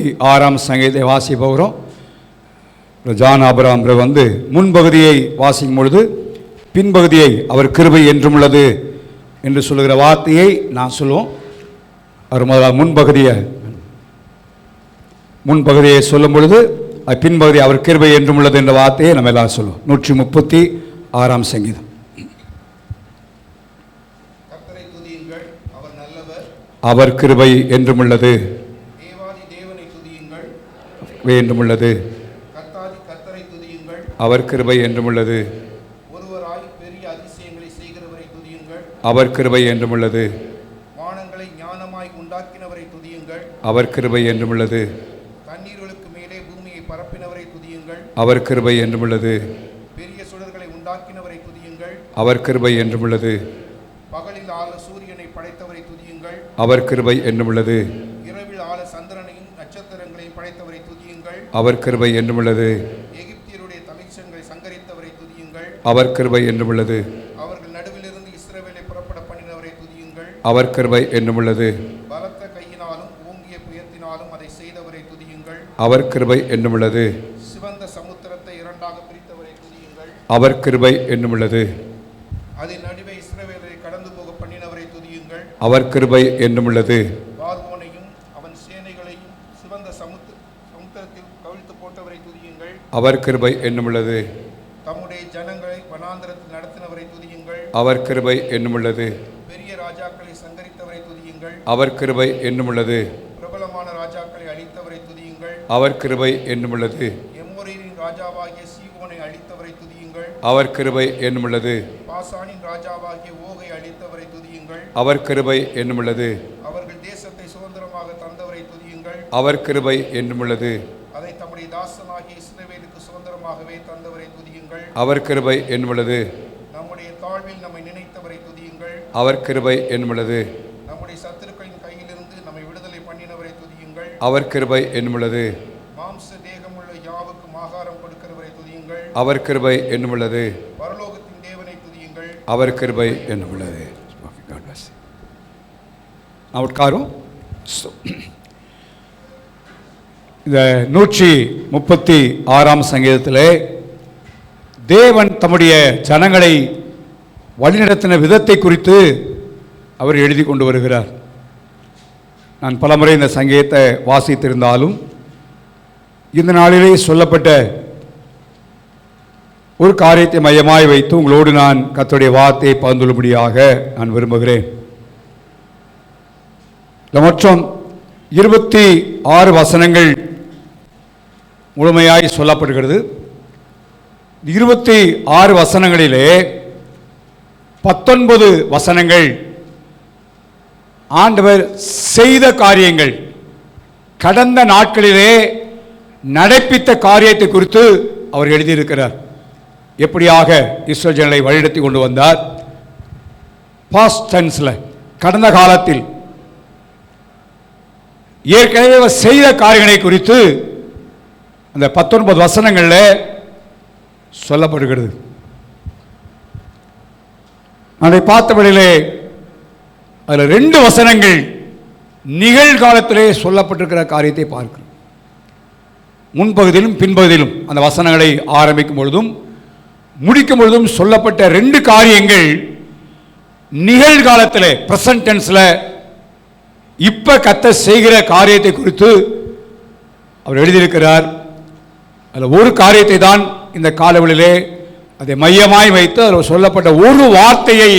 36 சங்கீதத்தை வாசி போகிறோம். ஜான் ஆபிரகாம் வந்து முன்பகுதியை வாசிக்கும் பொழுது பின்பகுதியை அவர் கிருபை என்றும் உள்ளது என்று சொல்லுகிற வார்த்தையை நான் சொல்லுவோம். அவர் முதலாக முன்பகுதியை சொல்லும் பொழுது பின்பகுதி அவர் கிருபை என்றும் உள்ளது என்ற வார்த்தையை நம்ம எல்லாம் சொல்லுவோம். 136 சங்கீதம். அவர் கிருபை என்றும் உள்ளது என்றும் உள்ளது. அவர் கிருபை என்றும் உள்ளது. அவர் கிருபை என்றும் உள்ளது. வானங்களை ஞானமாய் உண்டாக்கினவரை துதியுங்கள். அவர் கிருபை என்றும் உள்ளது. தண்ணீர்களுக்கு மேலே பூமியை பரப்பினவரை துதியுங்கள். அவர் கிருபை என்றும் உள்ளது. பெரிய சுடர்களை உண்டாக்கினவரை துதியுங்கள். அவர் கிருபை என்றும் உள்ளது. பகலில் ஆள சூரியனை படைத்தவரை துதியுங்கள். அவர் கிருபை என்றும் உள்ளது. இரவில் ஆள சந்திரனையும் நட்சத்திரங்களையும் படைத்தவரை துதியுங்கள். அவர் கிருபை என்றும் உள்ளது. எகிப்தியருடைய தலைச்சங்களை சங்கரித்தவரை துதியுங்கள். அவர் கிருபை என்றும் உள்ளது. அவர்கள் நடுவிலிருந்து இஸ்ரவேலை புறப்பட பண்ணினவரை துதியுங்கள். அவர் கிருபை என்றும் உள்ளது. பலத்த கையினாலும் ஓங்கிய புயத்தினாலும் அதை செய்தவரை துதியுங்கள். அவர் கிருபை என்றும் உள்ளது. சிவந்த சமுத்திரத்தை இரண்டாக பிரித்தவரை துதியுங்கள். அவர் கிருபை என்றும் உள்ளது. அதன் நடுவே இஸ்ரவேலை கடந்து போக பண்ணினவரை துதியுங்கள். அவர் கிருபை என்றும் உள்ளது. பார்வோனையும் அவன் சேனைகளையும் சிவந்த சமுத்திரத்தில் கவிழ்த்து போட்டவரை துதியுங்கள். அவர் கிருபை என்னும் உள்ளது. தம்முடைய ஜனங்களை வனாந்தரத்தில் நடத்தினவரை துதியுங்கள். அவர் கிருபை என்னும் உள்ளது. பெரிய ராஜாக்களை சங்கரித்தவரை துதியுங்கள். அவர் கிருபை என்னும் உள்ளது. பிரபலமான ராஜாக்களை அழித்தவரை துதியுங்கள். அவர் கிருபை என்னும் உள்ளது. எமோரியரின் ராஜாவாகிய சீகோனை அழித்தவரை துதியுங்கள். அவர் கிருபை என்னும் உள்ளது. பாசானின் ராஜாவாகிய ஓகை அழித்தவரை துதியுங்கள். அவர் கிருபை என்னும் உள்ளது. அவர்கள் தேசத்தை சுதந்திரமாக தந்தவரை துதியுங்கள். அவர் கிருபை என்னும் உள்ளது. அதை தம்முடைய தாசனாகிய இஸ்ரவேலுக்கு சுதந்திரமாகவே தந்தவரை துதியுங்கள். அவர் கிருபை என்னும் உள்ளது. நம்முடைய தாழ்வில் நம்மை நினைத்தவரை துதியுங்கள். அவர் கிருபை என்னும் உள்ளது. நம்முடைய சத்துருக்களின் கையிலிருந்து நம்மை விடுதலை பண்ணினவரை துதியுங்கள். அவர் கிருபை என்னும் உள்ளது. மாம்ச தேகமுள்ள யாவுக்கும் ஆகாரம் கொடுக்கிறவரை துதியுங்கள். அவர் கிருபை என்னும் உள்ளது. பரலோகத்தின் தேவனை துதியுங்கள். அவர் கிருபை என்னும் உள்ளது. உட்காரும். இந்த 136 சங்கீதத்திலே தேவன் தம்முடைய ஜனங்களை வழிநடத்தின விதத்தை குறித்து அவர் எழுதி கொண்டு வருகிறார். நான் பலமுறை இந்த சங்கீதத்தை வாசித்திருந்தாலும் இந்த நாளிலே சொல்லப்பட்ட ஒரு காரியத்தை மையமாய் வைத்து உங்களோடு நான் கர்த்தருடைய வார்த்தையை பகிர்ந்துள்ளபடியாக நான் விரும்புகிறேன். மொத்தம் 26 வசனங்கள் முழுமையாய் சொல்லப்படுகிறது. 26 வசனங்களிலே 19 வசனங்கள் ஆண்டவர் செய்த காரியங்கள், கடந்த நாட்களிலே நடைப்பித்த காரியத்தை குறித்து அவர் எழுதியிருக்கிறார். எப்படியாக இஸ்ரவேல் ஜனங்களை வழிநடத்தி கொண்டு வந்தார். பாஸ்ட் டென்ஸ்ல, கடந்த காலத்தில் ஏற்கனவே செய்த காரியங்களை குறித்து அந்த 19 வசனங்களில் சொல்லப்படுகிறது. அதை பார்த்தபடியிலே அதில் 2 வசனங்கள் நிகழ்காலத்திலே சொல்லப்பட்டிருக்கிற காரியத்தை பார்க்கிறோம். முன்பகுதியிலும் பின்பகுதியிலும் அந்த வசனங்களை ஆரம்பிக்கும் பொழுதும் முடிக்கும் பொழுதும் சொல்லப்பட்ட 2 காரியங்கள் நிகழ்காலத்தில், பிரசன்ட் டென்ஸ்ல இப்ப கர்த்தர் செய்கிற காரியத்தை குறித்து அவர் எழுதியிருக்கிறார். அதில் ஒரு காரியத்தை தான் இந்த காலவெளியிலே அதை மையமாய் வைத்து அதில் சொல்லப்பட்ட ஒரு வார்த்தையை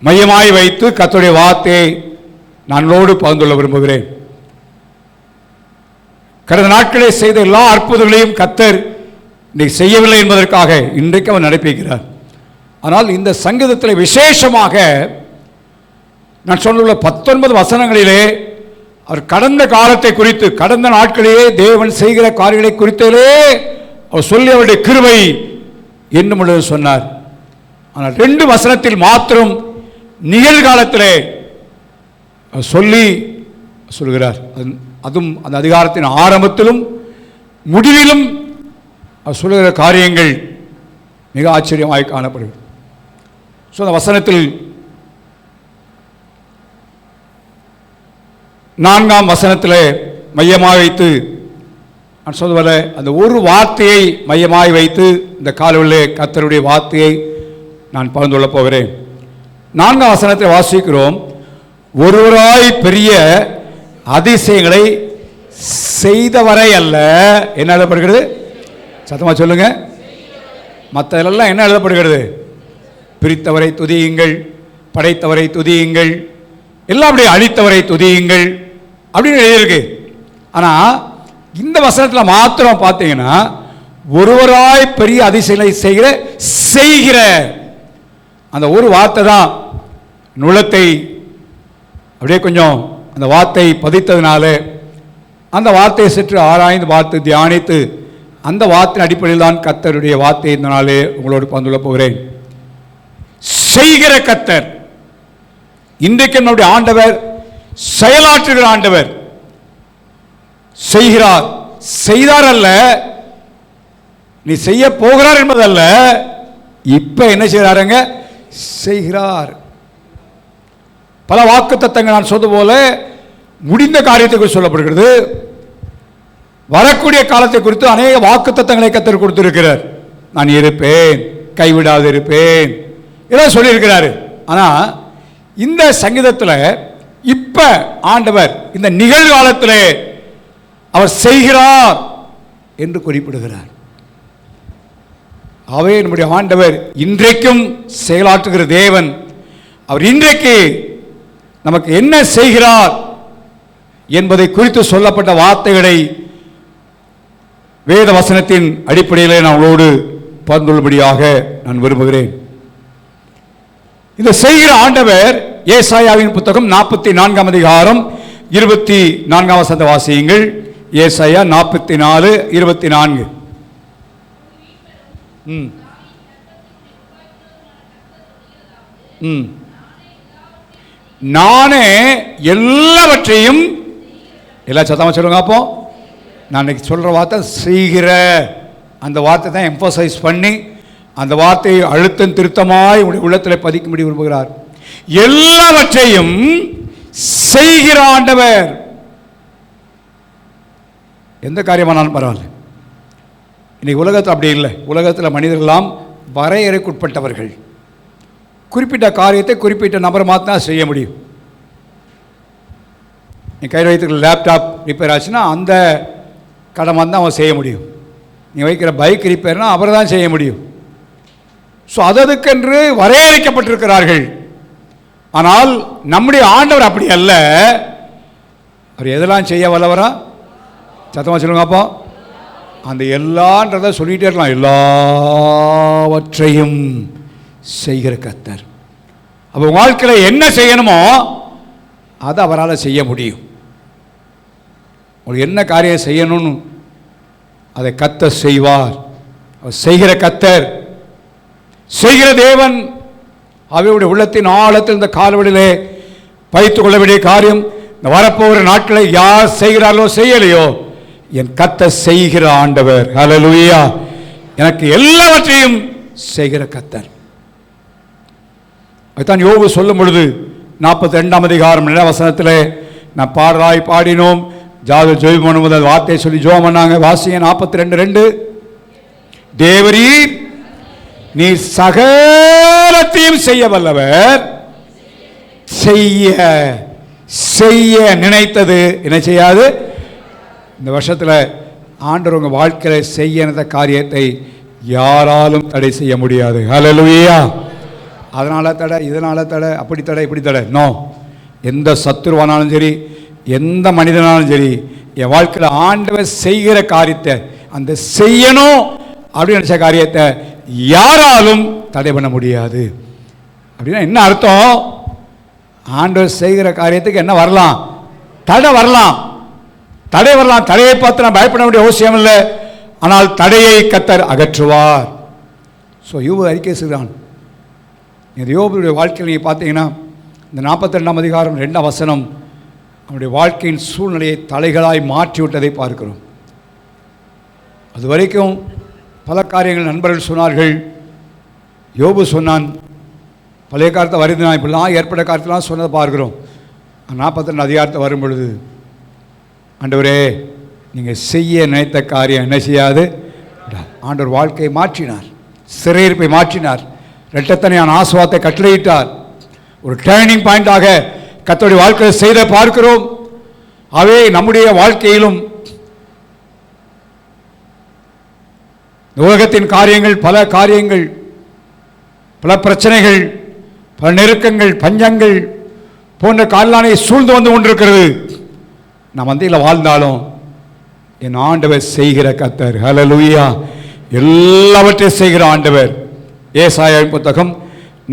மையமாய் வைத்து கர்த்தருடைய வார்த்தையை நானோடு பகிர்ந்துள்ள விரும்புகிறேன். கடந்த நாட்களே செய்த எல்லா அற்புதங்களையும் கர்த்தர் இன்றைக்கு செய்யவில்லை என்பதற்காக இன்றைக்கு அவர் நடப்பிக்கிறார். ஆனால் இந்த சங்கீதத்தில் விசேஷமாக நான் சொல்லுள்ள 19 வசனங்களிலே அவர் கடந்த காலத்தை குறித்து, கடந்த நாட்களிலே தேவன் செய்கிற காரியங்களை குறித்தே அவர் சொல்லி அவருடைய கிருபை என்னும் பொழுது சொன்னார். ஆனால் 2 வசனத்தில் மாத்திரம் நிகழ்காலத்திலே சொல்லி சொல்கிறார். அதுவும் அந்த அதிகாரத்தின் ஆரம்பத்திலும் முடிவிலும் அவர் சொல்லுகிற காரியங்கள் மிக ஆச்சரியமாய் காணப்படுகிறது. ஸோ அந்த வசனத்தில் 4ஆம் வசனத்தில் மையமாக வைத்து நான் சொல்வத அந்த ஒரு வார்த்தையை மையமாக வைத்து இந்த காலையிலே கர்த்தருடைய வார்த்தையை நான் பகிர்ந்து கொள்ளப் போகிறேன். 4ஆம் வசனத்தை வாசிக்கிறோம். ஒருவராய் பெரிய அதிசயங்களை செய்தவரை அல்ல, என்ன எழுதப்படுகிறது? சத்தமா சொல்லுங்க. மற்றதெல்லாம் என்ன எழுதப்படுகிறது? பிரித்தவரை துதியுங்கள், படைத்தவரை துதியுங்கள், எல்லாம் அப்படியே அழித்தவரை துதியுங்கள் அப்படின்னு எழுதியிருக்கு. ஆனால் இந்த வசனத்தில் மாத்திரம் பார்த்தீங்கன்னா ஒருவராய் பெரிய அதிசயங்களை செய்கிற அந்த ஒரு வார்த்தை தான் நுளத்தை அப்படியே கொஞ்சம் அந்த வார்த்தை பதித்ததுனால அந்த வார்த்தையை சற்று ஆராய்ந்து பார்த்து தியானித்து அந்த வார்த்தையின் அடிப்படையில் தான் கர்த்தருடைய வார்த்தை இந்த நாளே உங்களோடு பகிர்ந்து போகிறேன். செய்கிற கர்த்தர். இன்றைக்கு நம்முடைய ஆண்டவர் செயலாற்றுகிற ஆண்டவர். செய்கிறார், செய்தார் அல்ல, நீ செய்ய போகிறார் என்பதல்ல, இப்ப என்ன செய்கிறாருங்க? செய்கிறார். பல வாக்கு தத்தங்கள் நான் சொன்னது போல முடிந்த காரியத்தை குறித்து சொல்லப்படுகிறது. வரக்கூடிய காலத்தை குறித்து அநேக வாக்கு தத்தங்களை கர்த்தர் கொடுத்திருக்கிறார். நான் இருப்பேன், கைவிடாது இருப்பேன், இதெல்லாம் சொல்லியிருக்கிறாரு. ஆனால் இந்த சங்கீதத்தில் இப்ப ஆண்டவர் இந்த நிகழ்காலத்தில் அவர் செய்கிறார் என்று குறிப்பிடுகிறார். அவை நம்முடைய ஆண்டவர் இன்றைக்கும் செயலாற்றுகிற தேவன். அவர் இன்றைக்கு நமக்கு என்ன செய்கிறார் என்பதை குறித்து சொல்லப்பட்ட வார்த்தைகளை வேத வசனத்தின் அடிப்படையில் நான் உங்களோடு பகிர்ந்துள்ளபடியாக நான் விரும்புகிறேன். இந்த செய்கிற ஆண்டவர் ஏசாயாவின் புத்தகம் 44ஆம் அதிகாரம் 24ஆம் வசனத்தை வாசியுங்கள். ஏசாயா 44:24. நானே எல்லாவற்றையும், எல்லா சத்தமா சொல்லுங்க. அப்போ நான் இன்னைக்கு சொல்ற வார்த்தை செய்கிற அந்த வார்த்தை தான் எம்பசைஸ் பண்ணி அந்த வார்த்தையை அழுத்தம் திருத்தமாய் உங்களுடைய உள்ளத்தில் பதிக்கும்படி விரும்புகிறார். எல்லாவற்றையும் செய்கிற ஆண்டவர். எந்த காரியமானாலும் பரவாயில்ல. இன்னைக்கு உலகத்தில் அப்படி இல்லை. உலகத்தில் மனிதர்களெல்லாம் வரையறைக்குட்பட்டவர்கள். குறிப்பிட்ட காரியத்தை குறிப்பிட்ட நபர் மாத்திரம் செய்ய முடியும். நீ கையில் வைத்துக்கிற லேப்டாப் ரிப்பேர் ஆச்சுன்னா அந்த கடமை தான் அவன் செய்ய முடியும். நீ வைக்கிற பைக் ரிப்பேர்னா அவர் தான் செய்ய முடியும். ஸோ அதுக்கென்று வரையறுக்கப்பட்டிருக்கிறார்கள். ஆனால் நம்முடைய ஆண்டவர் அப்படி அல்ல. அவர் எதெல்லாம் செய்ய வல்லவரா? சத்தமாக சொல்லுங்க. அப்போ அந்த எல்லான்றதை சொல்லிகிட்டே இருக்கலாம். எல்லாவற்றையும் செய்கிற கர்த்தர். அப்போ வாழ்க்கையில் என்ன செய்யணுமோ அதை அவரால் செய்ய முடியும். உங்களுக்கு என்ன காரியம் செய்யணும்னு அதை கர்த்தர் செய்வார். அவர் செய்கிற கர்த்தர், செய்கிற தேவன். அவருடைய உள்ளத்தின் ஆழத்தில் இந்த கால்வெளியிலே வைத்துக் கொள்ள வேண்டிய காரியம், இந்த வரப்போகிற நாட்களை யார் செய்கிறார்களோ செய்யலையோ, என் கர்த்தர் செய்கிற ஆண்டவர். ஹல்லேலூயா. எனக்கு எல்லாவற்றையும் செய்கிற கர்த்தர். அதுதான் யோபு சொல்லும் பொழுது 42ஆம் அதிகாரம் 2ஆம் வசனத்தில் நான் பாடலாய் பாடினோம், ஜாதல் ஜெபம் பண்ணும்போது அந்த வார்த்தையை சொல்லி ஜெபம் பண்ணாங்க. வாசிங்க 42:2. தேவரீர் நீர் சகலத்தையும் செய்ய வல்லவர், செய்ய செய்ய நினைத்தது என்ன செய்யாது. இந்த வருஷத்தில் ஆண்டவர் உங்கள் வாழ்க்கையில் செய்ய நினைத்த காரியத்தை யாராலும் தடை செய்ய முடியாது. ஹல்லேலூயா. அதனால தடை, இதனால தடை, அப்படி தடை, இப்படி தடை, நோ. எந்த சத்துருவானாலும் சரி, எந்த மனிதனாலும் சரி, என் வாழ்க்கையில் ஆண்டவர் செய்கிற காரியத்தை, அந்த செய்யணும் அப்படின்னு நினைச்ச காரியத்தை யாராலும் தடை பண்ண முடியாது. அப்படின்னா என்ன அர்த்தம்? ஆண்டவர் செய்கிற காரியத்துக்கு என்ன வரலாம்? தடை வரலாம், தடை வரலாம். தடையை பார்த்து நான் பயப்பட வேண்டிய அவசியம் இல்லை. ஆனால் தடையை கர்த்தர் அகற்றுவார். ஸோ யோபு அறிக்கை செய்கிறான். இந்த யோபுடைய வாழ்க்கையில் நீங்கள் பார்த்தீங்கன்னா இந்த 42ஆம் அதிகாரம் 2ஆம் வசனம் அவனுடைய வாழ்க்கையின் சூழ்நிலையை தலைகளாய் மாற்றி விட்டதை பார்க்கிறோம். அது வரைக்கும் பல காரியங்கள் நண்பர்கள் சொன்னார்கள். யோபு சொன்னான், பழைய காலத்தை வருது நான் இப்படிலாம் ஏற்பட்ட காலத்திலாம் சொன்னதை பார்க்கிறோம். 42 அதிகாரத்தை வரும் பொழுது ஆண்டவரே நீங்கள் செய்ய நினைத்த காரியம் என்ன செய்யாது. ஆண்டவர் வாழ்க்கையை மாற்றினார், சிறையிருப்பை மாற்றினார், இரட்டத்தனையான ஆசீர்வாதத்தை கட்டளையிட்டார். ஒரு டேர்னிங் பாயிண்டாக கர்த்தருடைய வாழ்க்கையை செய்த பார்க்கிறோம். அவே நம்முடைய வாழ்க்கையிலும் உலகத்தின் காரியங்கள், பல காரியங்கள், பல பிரச்சனைகள், பல நெருக்கங்கள், பஞ்சங்கள் போன்ற காலானை சூழ்ந்து வந்து கொண்டிருக்கிறது. நாம் மத்தியில் வாழ்ந்தாலும் என் ஆண்டவர் செய்கிற கர்த்தர். ஹல்லேலூயா. எல்லாவற்றையும் செய்கிற ஆண்டவர். ஏசாயாவின் புத்தகம்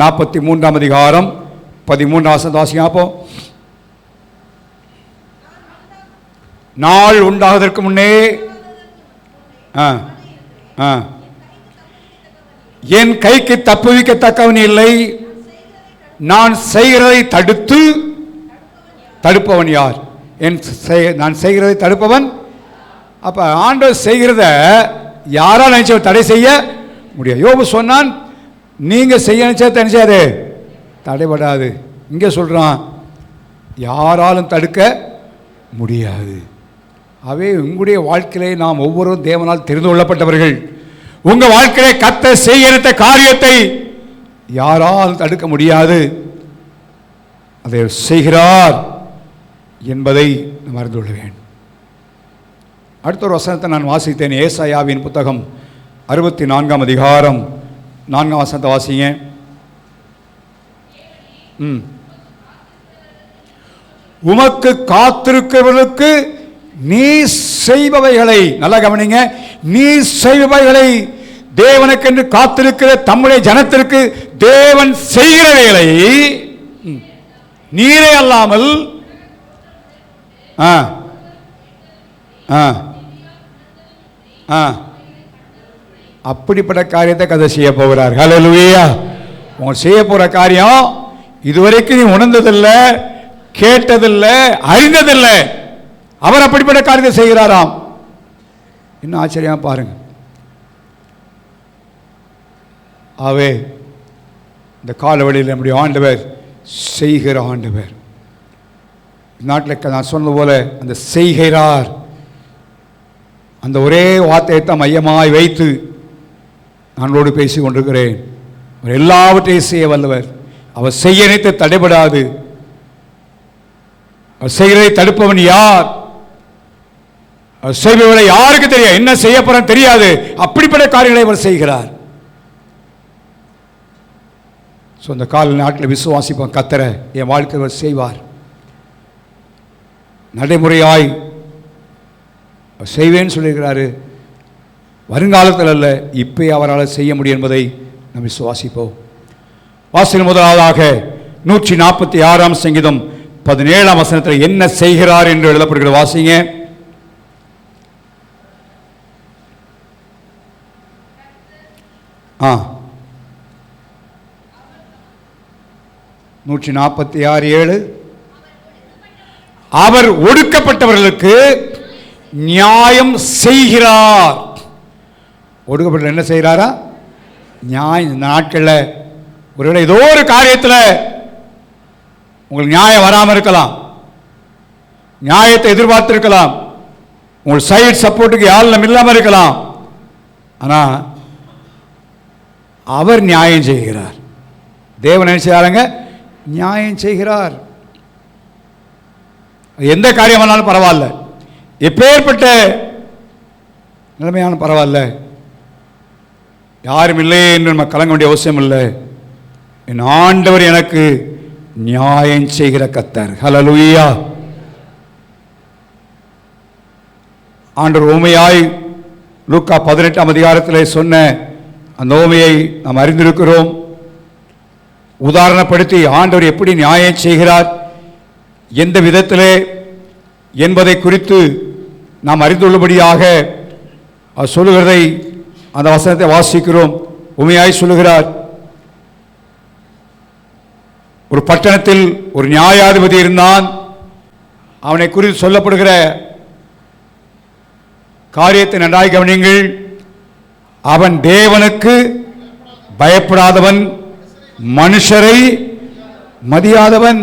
43ஆம் அதிகாரம் 13ஆம் வசனம் வாசிங்க. அப்போ நாள் உண்டாவதற்கு முன்னே என் கைக்கு தப்புவிக்கத்தக்கவன் இல்லை, நான் செய்கிறதை தடுப்பவன் யார்? நான் செய்கிறதை தடுப்பவன். அப்ப ஆண்டவர் செய்கிறத யாரால் நினைச்ச தடை செய்ய முடியாது. யோபு சொன்னான், நீங்க செய்ய நினைச்சது நினைச்சாது தடைபடாது. இங்கே சொல்றான், யாராலும் தடுக்க முடியாது. அவே உங்களுடைய வாழ்க்கையிலே நாம் ஒவ்வொருவரும் தேவனால் தெரிந்து கொள்ளப்பட்டவர்கள். உங்க வாழ்க்கையிலே கர்த்தர் செய்கிற காரியத்தை யாரால் தடுக்க முடியாது. அதை செய்கிறார் என்பதை நாம் அறிந்து கொள்ள வேண்டும். அடுத்த ஒரு வசனத்தை நான் வாசித்தேன். ஏசாயாவின் புத்தகம் 64ஆம் அதிகாரம் 4ஆம் வசனத்தை வாசிங்க. உமக்கு காத்திருக்கிறவர்களுக்கு நீ செய்பவைகளை, நல்லா கவனிங்க, நீ செய்பவைகளை, தேவனுக்கென்று காத்திருக்கிற தம்முடைய ஜனத்திற்கு தேவன் செய்கிறவைகளை நீரே அல்லாமல் அப்படிப்பட்ட காரியத்தை கதை செய்ய போகிறார். ஹல்லேலூயா. உங்க செய்ய போற காரியம் இதுவரைக்கும் நீ உணர்ந்ததில்லை, கேட்டதில்லை, அறிந்ததில்லை. அவர் அப்படிப்பட்ட காரியத்தை செய்கிறாராம். இன்னும் ஆச்சரியமா பாருங்க. ஆவே இந்த காலவெளியில் நம்முடைய ஆண்டவர் செய்கிற ஆண்டவர். நாட்டில் நான் சொன்னது போல அந்த செய்கிறார் அந்த ஒரே வார்த்தையை தான் மையமாய் வைத்து நானோடு பேசி கொண்டிருக்கிறேன். அவர் எல்லாவற்றையும் செய்ய வல்லவர். அவர் செய்ய நினைத்து தடைபடாது. அவர் செய்கிறதை தடுப்பவன் யார்? அவர் செய்பவர்களை யாருக்கு தெரியும்? என்ன செய்ய போறன்னு தெரியாது. அப்படிப்பட்ட காரியங்களை அவர் செய்கிறார். அந்த கால நாட்டில் விசுவாசிப்போம், கர்த்தரை என் வாழ்க்கையில் செய்வார். நடைமுறையாய் செய்வேன்னு சொல்லியிருக்கிறாரு. வருங்காலத்தில் அல்ல, இப்போ அவரால் செய்ய முடியும் என்பதை நாம் விசுவாசிப்போம். வாசிகள் முதலாவதாக 146ஆம் சங்கீதம் 17ஆம் வசனத்தில் என்ன செய்கிறார் என்று எழுதப்படுகிற வாசிங்க. ஆ 146:7 அவர் ஒடுக்கப்பட்டவர்களுக்கு நியாயம் செய்கிறார். ஒடுக்கப்பட்ட என்ன செய்கிறாரா? நியாயம். இந்த நாட்களில் ஒருவேளை ஏதோ ஒரு காரியத்தில் உங்களுக்கு நியாயம் வராமல் இருக்கலாம், நியாயத்தை எதிர்பார்த்திருக்கலாம், உங்கள் சைடு சப்போர்ட்டுக்கு யாரும் இல்லாமல் இருக்கலாம். ஆனால் அவர் நியாயம் செய்கிறார். தேவன் என்ன செய்கிறாருங்க? நியாயம் செய்கிறார். எந்த காரியமானாலும் பரவாயில்ல, எப்பேற்பட்ட நிலைமையான பரவாயில்ல, யாரும் இல்லை என்று நம்ம கலங்க வேண்டிய அவசியம் இல்லை. என் ஆண்டவர் எனக்கு நியாயம் செய்கிற கர்த்தர். ஹல்லேலூயா. ஆண்டவர் உமையாய் லூக்கா 18ஆம் அதிகாரத்தில் சொன்ன அந்த உமையை நாம் அறிந்திருக்கிறோம். உதாரணப்படுத்தி ஆண்டவர் எப்படி நியாயம் செய்கிறார், எந்த விதத்திலே என்பதை குறித்து நாம் அறிந்துள்ளபடியாக சொல்லுகிறதை அந்த வசனத்தை வாசிக்கிறோம். உமையாய் சொல்லுகிறார், ஒரு பட்டணத்தில் ஒரு நியாயாதிபதி இருந்தான். அவனை குறித்து சொல்லப்படுகிற காரியத்தை நன்றாய் கவனியுங்கள். அவன் தேவனுக்கு பயப்படாதவன், மனுஷரை மதியாதவன்.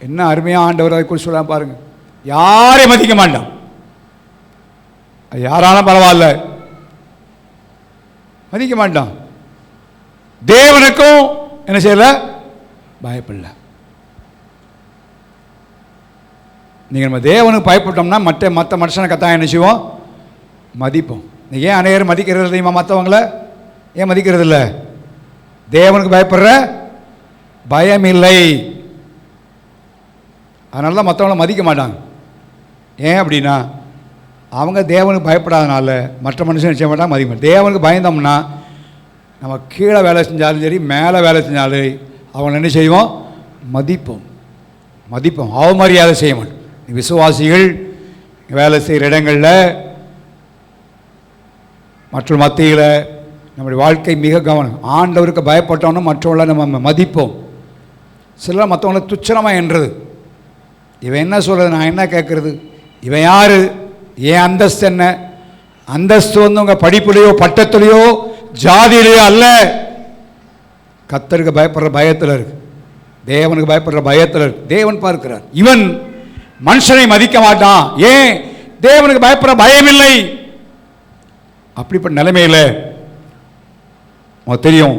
என்ன அருமையாக ஆண்டவர் அதை குறித்து சொல்ல பாருங்க. யாரையும் மதிக்க மாட்டான். அது யாராலும் பரவாயில்ல, மதிக்க மாட்டான். தேவனுக்கும் என்ன செய்யல, பயப்படல. நீங்கள் நம்ம தேவனுக்கு பயப்பட்டோம்னா மற்ற மனுஷனை கத்தான் என்ன செய்வோம், மதிப்போம். ஏன் அநேகர் மதிக்கிறது தெரியுமா? மற்றவங்கள ஏன் மதிக்கிறது இல்லை? தேவனுக்கு பயப்படுற பயம் இல்லை, அதனால தான் மற்றவங்கள மதிக்க மாட்டாங்க. ஏன் அப்படின்னா அவங்க தேவனுக்கு பயப்படாதனால மற்ற மனுஷன் செய்ய மாட்டாங்க, மதிக்க மாட்டாங்க. தேவனுக்கு பயந்தோம்னா நம்ம கீழே வேலை செஞ்சாலும் சரி, மேலே வேலை செஞ்சாலும் அவங்க என்ன செய்வோம், மதிப்போம். அவமரியாதை செய்ய மாட்டோம். விசுவாசிகள் வேலை செய்கிற இடங்களில் மற்ற மத்தியில் நம்முடைய வாழ்க்கை மிக கவனம். ஆண்டவருக்கு பயப்பட்டோன்னா மற்றவங்கள நம்ம மதிப்போம். சிலர் மற்றவங்கள துச்சனமாக என்றது, இவன் என்ன சொல்கிறது, நான் என்ன கேட்குறது, இவன் யார், ஏன் அந்தஸ்து என்ன, அந்தஸ்து வந்து உங்கள் படிப்புலையோ பட்டத்துலையோ ஜாதியிலையோ அல்ல, கர்த்தருக்கு பயப்படுற பயத்தில் இருக்கு, தேவனுக்கு பயப்படுற பயத்தில் இருக்கு. தேவன் பார்க்கிறார். இவன் மனுஷனை மதிக்க மாட்டான். ஏன்? தேவனுக்கு பயப்படுற பயம் இல்லை. அப்படிப்பட்ட நிலைமையில் தெரியும்,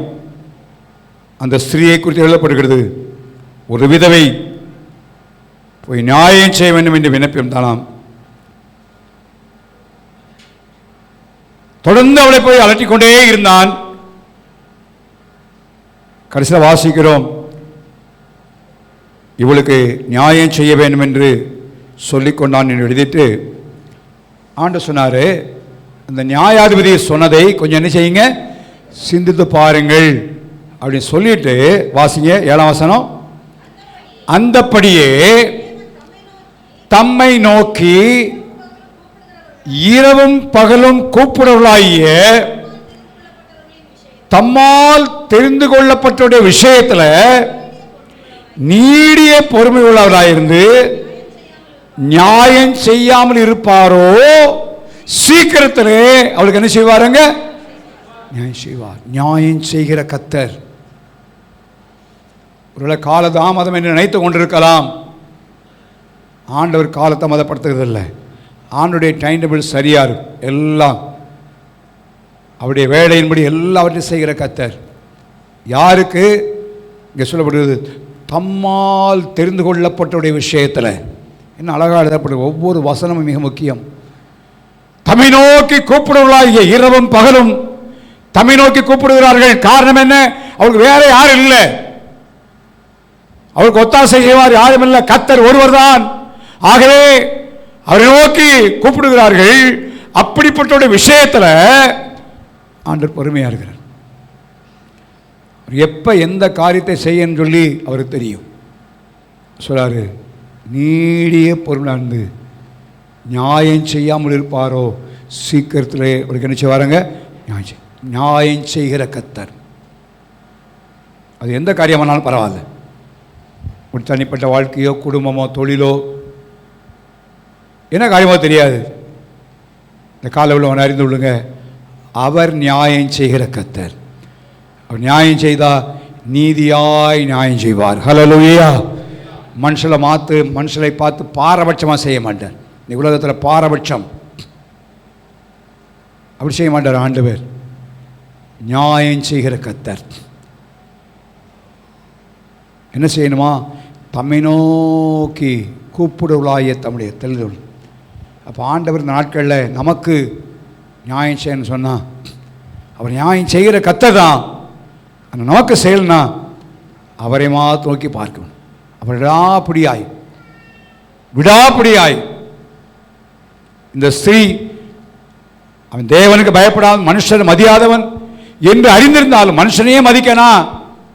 அந்த ஸ்திரீயை குறித்து எழுதப்படுகிறது, ஒரு விதவை போய் நியாயம் செய்ய வேண்டும் என்று விண்ணப்பம் தானாம். தொடர்ந்து அவளை போய் அலட்டிக்கொண்டே இருந்தான். கடைசியில் வாசிக்கிறோம், இவளுக்கு நியாயம் செய்ய வேண்டும் என்று சொல்லிக்கொண்டான் என்று எழுதிட்டு ஆண்டு சொன்னார், அந்த நியாயாதிபதி சொன்னதை கொஞ்சம் என்ன செய்யுங்க, சிந்தித்து பாருங்கள் அப்படின்னு சொல்லிட்டு வாசிங்க 7ஆம் வசனம். அந்தப்படியே தம்மை நோக்கி இரவும் பகலும் கூப்பிடுவர்களாகிய தம்மால் தெரிந்து கொள்ளப்பட்ட விஷயத்தில் நீடிய பொறுமை உள்ளவராயிருந்து நியாயம் செய்யாமல் இருப்பாரோ, சீக்கிரத்திலே அவளுக்கு என்ன செய்வாருங்க, நியாயம் செய்வார். நியாயம் செய்கிற கர்த்தர். ஒருவேளை கால தாமதம் என்று நினைத்து கொண்டிருக்கலாம். ஆண்டவர் காலத்தை மதப்படுத்துகிறதில்லை. ஆண்டுடைய டைம் டேபிள் சரியாக இருக்கும். எல்லாம் அவருடைய வேலையின்படி எல்லாவற்றையும் செய்கிற கர்த்தர். யாருக்கு இங்கே சொல்லப்படுகிறது, தம்மால் தெரிந்து கொள்ளப்பட்டவுடைய விஷயத்தில். என்ன அழகாக எழுதப்படுது, ஒவ்வொரு வசனமும் மிக முக்கியம். தம்மை நோக்கி கூப்பிடுவர்களாகிய இரவும் பகலும் தம்மை நோக்கி கூப்பிடுகிறார்கள். காரணம் என்ன? அவருக்கு வேற யாரும் இல்லை, அவருக்கு ஒத்தாசை செய்வார் யாரும் இல்லை, கர்த்தர் ஒருவர் தான். ஆகவே அவரை நோக்கி கூப்பிடுகிறார்கள். அப்படிப்பட்ட விஷயத்தில் ஆண்டவர் பொறுமையாக இருக்கிறார். எப்போ எந்த காரியத்தை செய்யன்னு சொல்லி அவருக்கு தெரியும். சொல்றாரு, நீடிய பொறுமையானது நியாயம் செய்யாமல் இருப்பாரோ, சீக்கிரத்திலே அவருக்கு என்ன செய்வாருங்க, நியாயம் செய்கிற கர்த்தர். அது எந்த காரியமானாலும் பரவாயில்ல, ஒரு தனிப்பட்ட வாழ்க்கையோ குடும்பமோ தொழிலோ என்ன காரியமோ தெரியாது, இந்த காலை உள்ளவன் அறிந்து கொள்ளுங்க, அவர் நியாயம் செய்கிற கர்த்தர். அவர் நியாயம் செய்தால் நீதியாய் நியாயம் செய்வார். ஹல்லேலூயா. மனுஷனை பார்த்து பாரபட்சமாக செய்ய மாட்டார். இந்த உலகத்தில் பாரபட்சம் அப்படி செய்ய மாட்டார். ஆண்டவர் நியாயம் செய்கிற கர்த்தர். என்ன செய்யணுமா? தம்மை நோக்கி கூப்பிடுவளாய தம்முடைய தெளிதல். அப்போ ஆண்டவர் இந்த நாட்களில் நமக்கு நியாயம் செய்யணும்னு சொன்னால் அவர் நியாயம் செய்கிற கர்த்தர் தான். அந்த நோக்க செயல்னா அவரை மாத்து நோக்கி பார்க்கணும். அவர் விடாப்பிடியாய் இந்த ஸ்திரீ, அவன் தேவனுக்கு பயப்படாத மனுஷன் மதியாதவன் என்று அறிந்திருந்தாலும் மனுஷனையே மதிக்கனா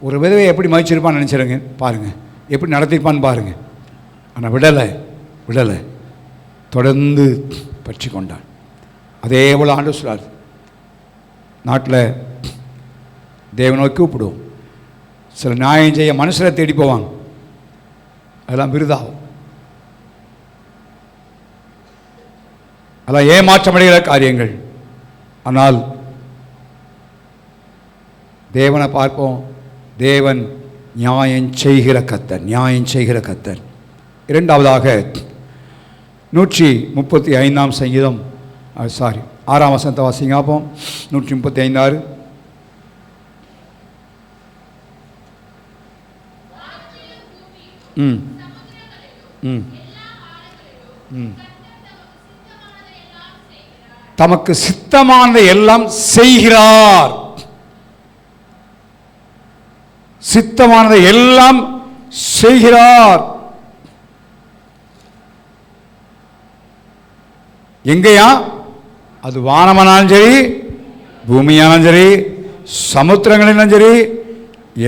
ஒரு விதவை எப்படி மதிச்சிருப்பான்னு நினச்சிருங்க. பாருங்க எப்படி நடத்திருப்பான்னு பாருங்க. ஆனால் விடலை, தொடர்ந்து பற்றி கொண்டான். அதே போல் ஆண்டு சொல்றார், நாட்டில் தேவனை கூப்பிடுவோம். சில நியாயம் செய்ய மனுஷரை தேடி போவாங்க, அதெல்லாம் விருதாகும், அதெல்லாம் ஏமாற்றமடைகிற காரியங்கள். ஆனால் தேவனை பார்ப்போம், தேவன் நியாயம் செய்கிற கர்த்தர். இரண்டாவதாக 135 சங்கீதம், 6ஆம் வசனத்தை வாசிங்க. அப்போ 135. ம் ம் ம் தமக்கு சித்தமானதை எல்லாம் செய்கிறார். சித்தமானதை எல்லாம் செய்கிறார். எங்கேயா? அது வானமானாலும் சரி, பூமியானாலும் சரி, சமுத்திரங்களிலும் சரி,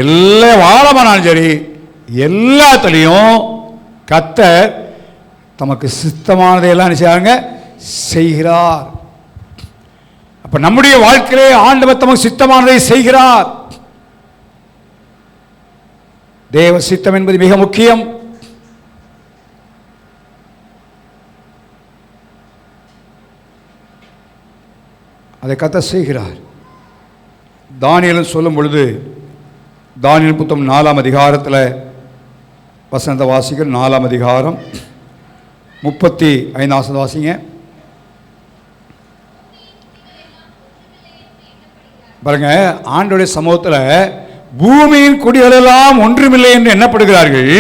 எல்லா வானமானாலும் சரி, எல்லாத்துலேயும் கர்த்தர் தமக்கு சித்தமானதை எல்லாம் செய்யாங்க செய்கிறார். அப்ப நம்முடைய வாழ்க்கையிலே ஆண்டவர் தமக்கு சித்தமானதை செய்கிறார். தேவ சித்தம் என்பது மிக முக்கியம். அதை கர்த்தர் செய்கிறார். தானியேல் சொல்லும் பொழுது, தானியேல் புத்தகம் 4ஆம் அதிகாரத்தில் வசனத்தை வாசிக்க, 4ஆம் அதிகாரம் 35 வசனத்தை வாசிங்க. பாருங்க, ஆண்டவருடைய சமூகத்தில் பூமியின் குடிகளெல்லாம் ஒன்றுமில்லை என்று எண்ணப்படுகிறார்கள்.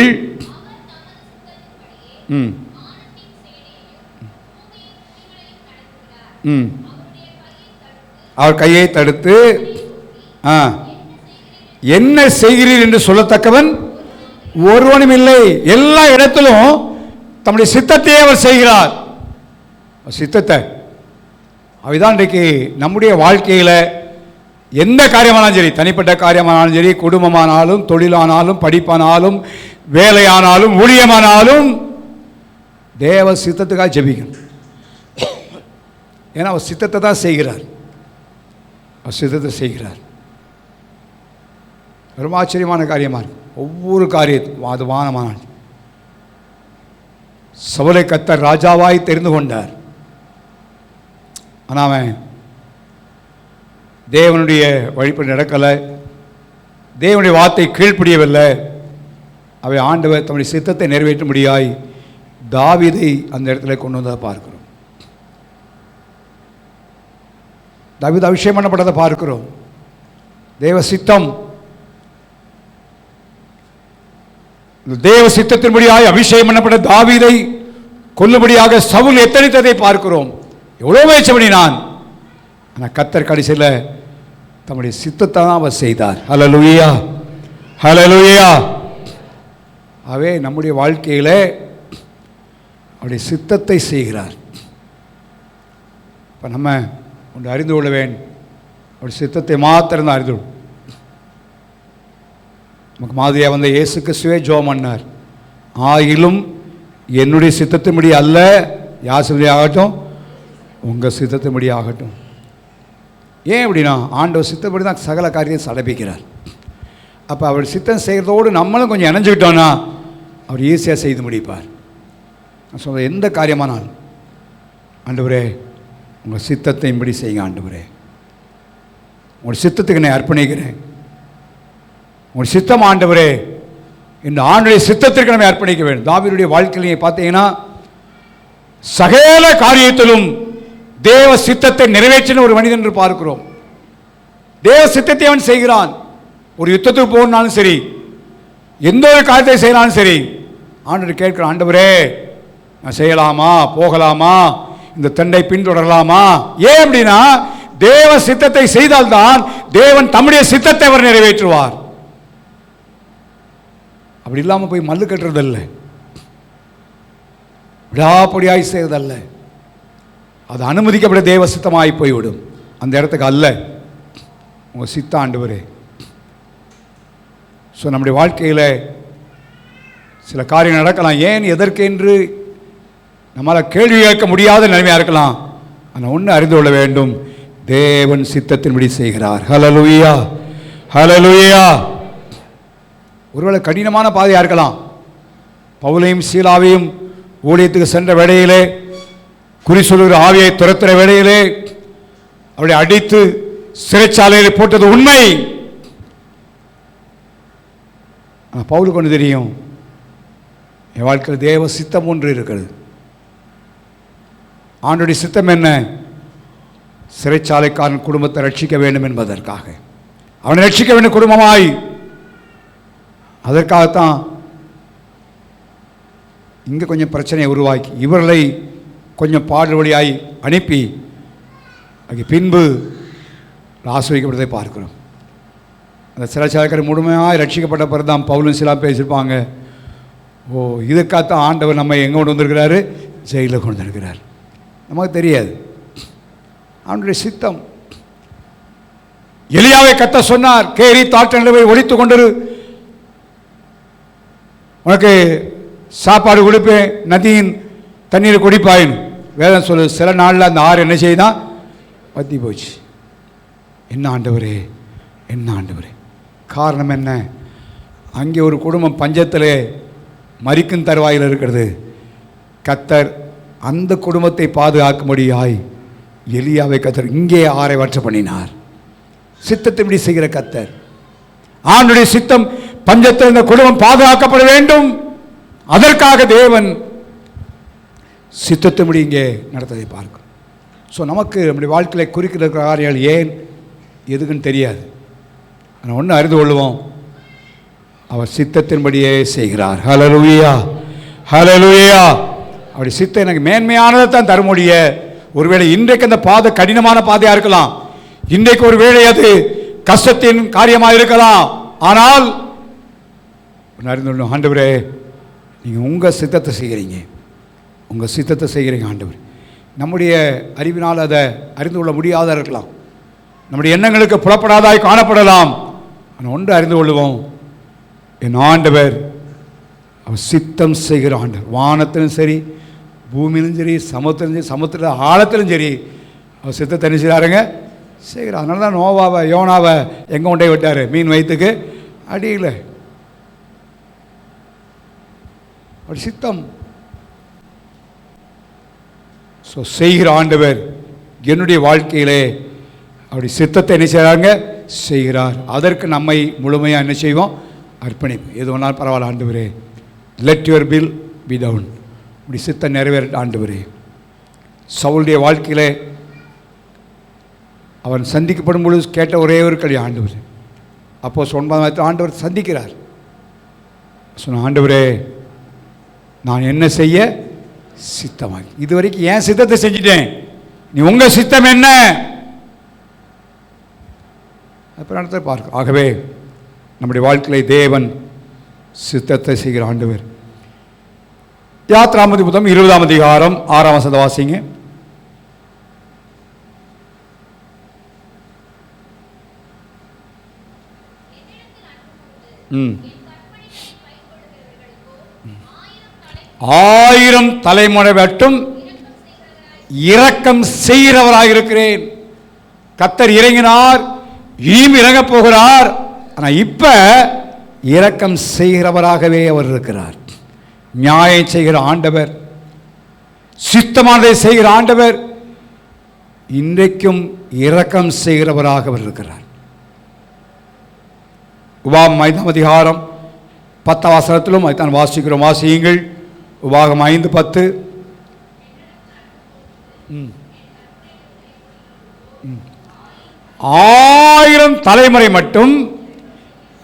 அவர் கையை தடுத்து என்ன செய்கிறீர் என்று சொல்லத்தக்கவன் ஒருவனும் இல்லை. எல்லா இடத்திலும் தம்முடைய சித்தத்தையே அவர் செய்கிறார். சித்தத்தை அவைதான் இன்றைக்கு நம்முடைய வாழ்க்கையில் எந்த காரியமானாலும் சரி, தனிப்பட்ட காரியமானாலும் சரி, குடும்பமானாலும், தொழிலானாலும், படிப்பானாலும், வேலையானாலும், ஊழியமானாலும் தேவ சித்தத்துக்காக ஜெபிக்கணும். ஏன்னா அவர் சித்தத்தை தான் செய்கிறார். அவர் சித்தத்தை செய்கிறார். ரொம்ப ஆச்சரியமான காரியமாக இருக்கும். ஒவ்வொரு காரியத்தும் அது வானமானால் சவுலை கர்த்தர் ராஜாவாய் தெரிந்து கொண்டார். ஆனால் அவன் தேவனுடைய வழிபடி நடக்கலை, தேவனுடைய வார்த்தை கீழ்ப்படியவில்லை. அவை ஆண்டவர் தம்முடைய சித்தத்தை நிறைவேற்ற முடியாய் தாவீதை அந்த இடத்துல கொண்டு வந்ததை பார்க்கிறோம். தாவீது அபிஷேகம் பண்ணப்பட்டதை பார்க்கிறோம். தேவ சித்தம், தேவ சித்தத்தின்படியாய் அபிஷேகம் பண்ணப்பட்ட தாவீதை கொல்லும்படியாக சவுல் எத்தனித்ததை பார்க்கிறோம். எவ்வளோ முயற்சி பண்ணினான். ஆனால் கர்த்தர் கடைசியில் தம்முடைய சித்தத்தை தான் அவர் செய்தார். ஹல்லேலூயா, ஹல்லேலூயா. அவே நம்முடைய வாழ்க்கையில் அவருடைய சித்தத்தை செய்கிறார். இப்போ நம்ம ஒன்று அறிந்து கொள்ள வேண்டும், அவருடைய சித்தத்தை மாத்திரம் தான் அறிந்து கொள்ளும். நமக்கு மாதிரியாக வந்த இயேசு கிறிஸ்துவே ஜெபம் பண்ணார், ஆகிலும் என்னுடைய சித்தத்தின்படி அல்ல, யார் சித்தத்தை ஆகட்டும், உங்கள் சித்தத்தின்படி ஆகட்டும். ஏன் அப்படின்னா ஆண்டவர் சித்தப்படி தான் சகல காரியத்தை சடப்பிக்கிறார். அப்போ அவர் சித்தம் செய்கிறதோடு நம்மளும் கொஞ்சம் இணைஞ்சுக்கிட்டோன்னா அவர் ஈஸியாக செய்து முடிப்பார். நான் சொல்கிற எந்த காரியமானாலும், ஆண்டவரே உங்கள் சித்தத்தையும்படி செய்யுங்க, ஆண்டவரே உங்கள் சித்தத்துக்கு நான் அர்ப்பணிக்கிறேன், உங்கள் சித்தம் ஆண்டவரே இந்த ஆண்டுடைய சித்தத்திற்கு நம்ம அர்ப்பணிக்க வேண்டும். தாவீதுடைய வாழ்க்கையிலே பார்த்தீங்கன்னா சகல காரியத்திலும் தேவ சித்தத்தை நிறைவேற்றின ஒரு மனிதன் என்று பார்க்கிறோம். தேவ சித்தத்தை அவன் செய்கிறான். ஒரு யுத்தத்துக்கு போனாலும் சரி, எந்த ஒரு காரியத்தை செய்யலாலும் சரி, ஆண்டவர் கேட்கிறான், ஆண்டவரே நான் செய்யலாமா, போகலாமா, இந்த தண்டை பின்தொடரலாமா? ஏன் அப்படின்னா தேவ சித்தத்தை செய்தால்தான் தேவன் தம்முடைய சித்தத்தை அவர் நிறைவேற்றுவார். அப்படி இல்லாமல் போய் மல்லு கட்டுறதல்ல, விடாப்படியாய் செய்வதல்ல, அது அனுமதிக்கப்பட தேவ சித்தமாகி போய்விடும். அந்த இடத்துக்கு அல்ல உங்கள் சித்த ஆண்டவரே. ஸோ நம்முடைய வாழ்க்கையில் சில காரியம் நடக்கலாம், ஏன் எதற்கு என்று நம்மளால் கேள்வி கேட்க முடியாத நிலைமையாக இருக்கலாம். ஆனால் ஒன்று அறிந்து கொள்ள வேண்டும், தேவன் சித்தத்தின்படி செய்கிறார். ஹல்லேலூயா, ஹல்லேலூயா. ஒருவேளை கடினமான பாதையாக இருக்கலாம். பவுலையும் சீலாவையும் ஊழியத்துக்கு சென்ற வேளையிலே, குறி சொல்லுகிற ஆவியை துரத்துகிற வேளையிலே அவளை அடித்து சிறைச்சாலையில் போட்டது உண்மை. பவுலுக்கு ஒன்று தெரியும், என் வாழ்க்கையில் தேவ சித்தம் ஒன்று இருக்கிறது. ஆண்டவருடைய சித்தம் என்ன? சிறைச்சாலைக்காரன் குடும்பத்தை ரட்சிக்க வேண்டும் என்பதற்காக, அவனை ரட்சிக்க வேண்டும் குடும்பமாய். அதற்காகத்தான் இங்கே கொஞ்சம் பிரச்சனையை உருவாக்கி இவர்களை கொஞ்சம் பாடல் வழியாய் அனுப்பி அங்கே பின்பு ஆசிரியப்படுவதை பார்க்கிறோம். அந்த சிறைச்சாலைக்காரர் முழுமையாக ரட்சிக்கப்பட்ட பிறகு தான் பவுலும் சிலா பேசியிருப்பாங்க, ஓ இதுக்காகத்தான் ஆண்டவர் நம்ம எங்கே கொண்டு வந்திருக்கிறாரு? ஜெயிலில் கொண்டு வந்திருக்கிறார். நமக்கு தெரியாது அவனுடைய சித்தம். எலியாவை கத்த சொன்னார், கேரி தாற்ற நிலவை ஒழித்து கொண்டிரு, உனக்கு சாப்பாடு கொடுப்பேன், நதியின் தண்ணீரை குடிப்பாயின். வேதம் சொல்லு, சில நாளில் அந்த ஆறு என்ன செய்தான்? வத்தி போச்சு. என்ன ஆண்டவரே, என்ன ஆண்டவரே? காரணம் என்ன? அங்கே ஒரு குடும்பம் பஞ்சத்தில் மரிக்கும் தருவாயில் இருக்கிறது. கத்தர் அந்த குடும்பத்தை பாதுகாக்கும்படியாய் எலியாவை கத்தர் இங்கே ஆறை வற்ற பண்ணினார். சித்தத்தின்படி செய்கிற கத்தர். ஆண்டுடைய சித்தம் பஞ்சத்தில் இந்த குடும்பம் பாதுகாக்கப்பட வேண்டும். அதற்காக தேவன் சித்தத்தின்படி இங்கே நடத்ததை பார்க்கிறோம். ஸோ நமக்கு நம்முடைய வாழ்க்கையில் குறிக்கிற காரியங்கள் ஏன் எதுக்குன்னு தெரியாது. ஆனால் ஒன்று அறிந்து கொள்வோம், அவர் சித்தத்தின்படியே செய்கிறார். ஹல்லேலூயா, ஹல்லேலூயா. அவருடைய சித்தம் எனக்கு மேன்மையானதை தான் தர முடிய. ஒருவேளை இன்றைக்கு அந்த பாதை கடினமான பாதையாக இருக்கலாம், இன்றைக்கு ஒருவேளை அது கஷ்டத்தின் காரியமாக இருக்கலாம். ஆனால் அறிந்து கொள்ளணும், ஆண்டவரே நீங்கள் உங்கள் சித்தத்தை செய்கிறீங்க, உங்கள் சித்தத்தை செய்கிறீங்க ஆண்டவர். நம்முடைய அறிவினால் அதை அறிந்து கொள்ள முடியாத இருக்கலாம், நம்முடைய எண்ணங்களுக்கு புலப்படாதாய் காணப்படலாம். ஆனால் ஒன்று அறிந்து கொள்வோம், என் ஆண்டவர் அவர் சித்தம் செய்கிற ஆண்டவர். வானத்திலும் சரி, பூமியிலும் சரி, சமுத்திரம் சரி, சமுத்திர ஆழத்திலும் சரி, அவர் சித்தத்தை என்ன செய்கிறாருங்க? செய்கிறார். அதனால தான் நோவாவை யோனாவை எங்கே கொண்டே விட்டார்? மீன் வயிற்றுக்கு அடியில். அவர் சித்தம். ஸோ செய்கிற ஆண்டவர் என்னுடைய வாழ்க்கையிலே அவருடைய சித்தத்தை என்ன செய்கிறாங்க? செய்கிறார். அதற்கு நம்மை முழுமையாக என்ன செய்வோம்? அர்ப்பணிப்பு. எது ஒன்றாலும் பரவாயில்ல ஆண்டவரே, let your will be done. இப்படி சித்தம் நிறைவேற ஆண்டவரே. சவுளுடைய வாழ்க்கையிலே அவன் சந்திக்கப்படும் பொழுது கேட்ட ஒரே ஒரு கல்வி ஆண்டவர். அப்போ 9 ஆண்டவர் சந்திக்கிறார். சொன்ன, ஆண்டவரே நான் என்ன செய்ய சித்தமாகி, இதுவரைக்கும் ஏன் சித்தத்தை செஞ்சிட்டேன், நீ உங்கள் சித்தம் என்ன? அப்போ பார்க்க. ஆகவே நம்முடைய வாழ்க்கையிலே தேவன் சித்தத்தை செய்கிற ஆண்டவர். யாத்ராமதி புத்தகம் 20ஆம் அதிகாரம் 6ஆம் வசனத்தை வாசிங்க. ஆயிரம் தலைமுறை மட்டும் இரக்கம் செய்கிறவராக இருக்கிறேன். கர்த்தர் இறங்கினார், இனியும் இறங்கப் போகிறார். ஆனால் இப்ப இரக்கம் செய்கிறவராகவே அவர் இருக்கிறார். நியாயம் செய்கிற ஆண்டவர், சித்தமானதை செய்கிற ஆண்டவர், இன்றைக்கும் இரக்கம் செய்கிறவராக அவர் இருக்கிறார். உபாகம் 5ஆம் அதிகாரம் 10ஆம் வசனத்திலும் அதைத்தான் வாசிக்கிறோம். வாசியுங்கள். உபாகம் 5:10. ஆயிரம் தலைமுறை மட்டும்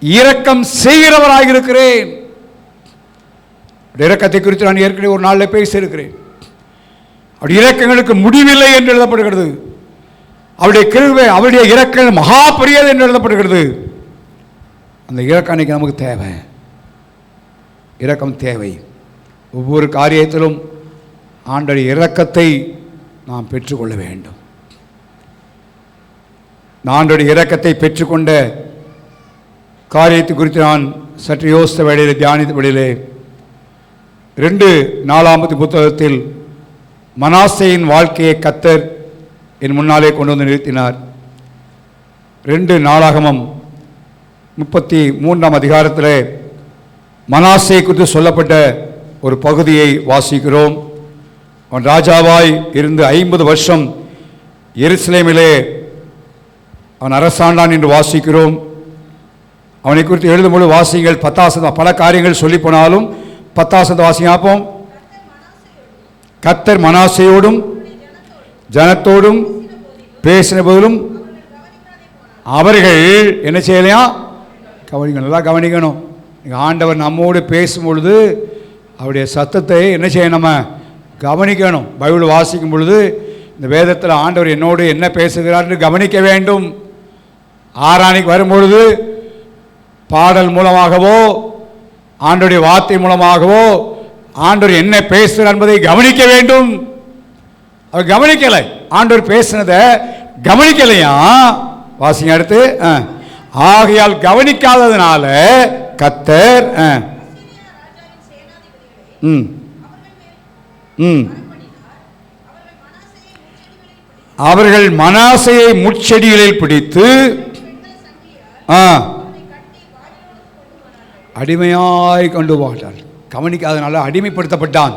இரக்கம் செய்கிறவராக இருக்கிறேன். இரக்கத்தை குறித்து நான் ஏற்கனவே ஒரு நாளில் பேசியிருக்கிறேன். அவருடைய இரக்கங்களுக்கு முடிவில்லை என்று எழுதப்படுகிறது. அவருடைய கிருபை, அவருடைய இரக்கம் மகா பெரியது என்று எழுதப்படுகிறது. அந்த இரக்கம் அன்னைக்கு நமக்கு தேவை. இரக்கம் தேவை. ஒவ்வொரு காரியத்திலும் ஆண்டவருடைய இரக்கத்தை நாம் பெற்றுக்கொள்ள வேண்டும். ஆண்டவருடைய இரக்கத்தை பெற்றுக்கொண்ட காரியத்தை குறித்து நான் சற்று யோசித்த வேளையிலே, தியானித்த வேளையிலே 2 புத்தகத்தில் மனாசேயின் வாழ்க்கையை கர்த்தர் என் முன்னாலே கொண்டு வந்து நிறுத்தினார். 2 நாளாகமம் 33ஆம் அதிகாரத்தில் மனாசே குறித்து சொல்லப்பட்ட ஒரு பகுதியை வாசிக்கிறோம். அவன் ராஜாவாய் இருந்து 50 வருஷம் எருசலேமிலே அவன் அரசாண்டான் என்று வாசிக்கிறோம். அவனை குறித்து எழுதும்போது வாசிங்கள் 10 பல காரியங்கள் சொல்லி போனாலும் 10 வாசியாப்போம். கர்த்தர் மனாசேயோடும் ஜனத்தோடும் பேசின போதிலும் அவர்கள் என்ன செய்யலையா? கவனிக்கணும், நல்லா கவனிக்கணும். ஆண்டவர் நம்மோடு பேசும் பொழுது அவருடைய சத்தத்தை என்ன செய்யணும்? நம்ம கவனிக்கணும். பைபிள் வாசிக்கும் பொழுது இந்த வேதத்தில் ஆண்டவர் என்னோடு என்ன பேசுகிறார் என்று கவனிக்க வேண்டும். ஆராதனைக்கு வரும்பொழுது பாடல் மூலமாகவோ ஆண்டவருடைய வார்த்தை மூலமாகவோ ஆண்டவர் என்ன பேசுகிறார் என்பதை கவனிக்க வேண்டும். அவர் கவனிக்கலை, ஆண்டவர் பேசினதை கவனிக்கலையா? வாசிங்க அடுத்து. ஆகையால் கவனிக்காததுனால கர்த்தர் அவர்கள் மனாசேயை முட்செடிகளில் பிடித்து அடிமையாய் கொண்டு போட்டார். கவனிக்காதனால அடிமைப்படுத்தப்பட்டான்.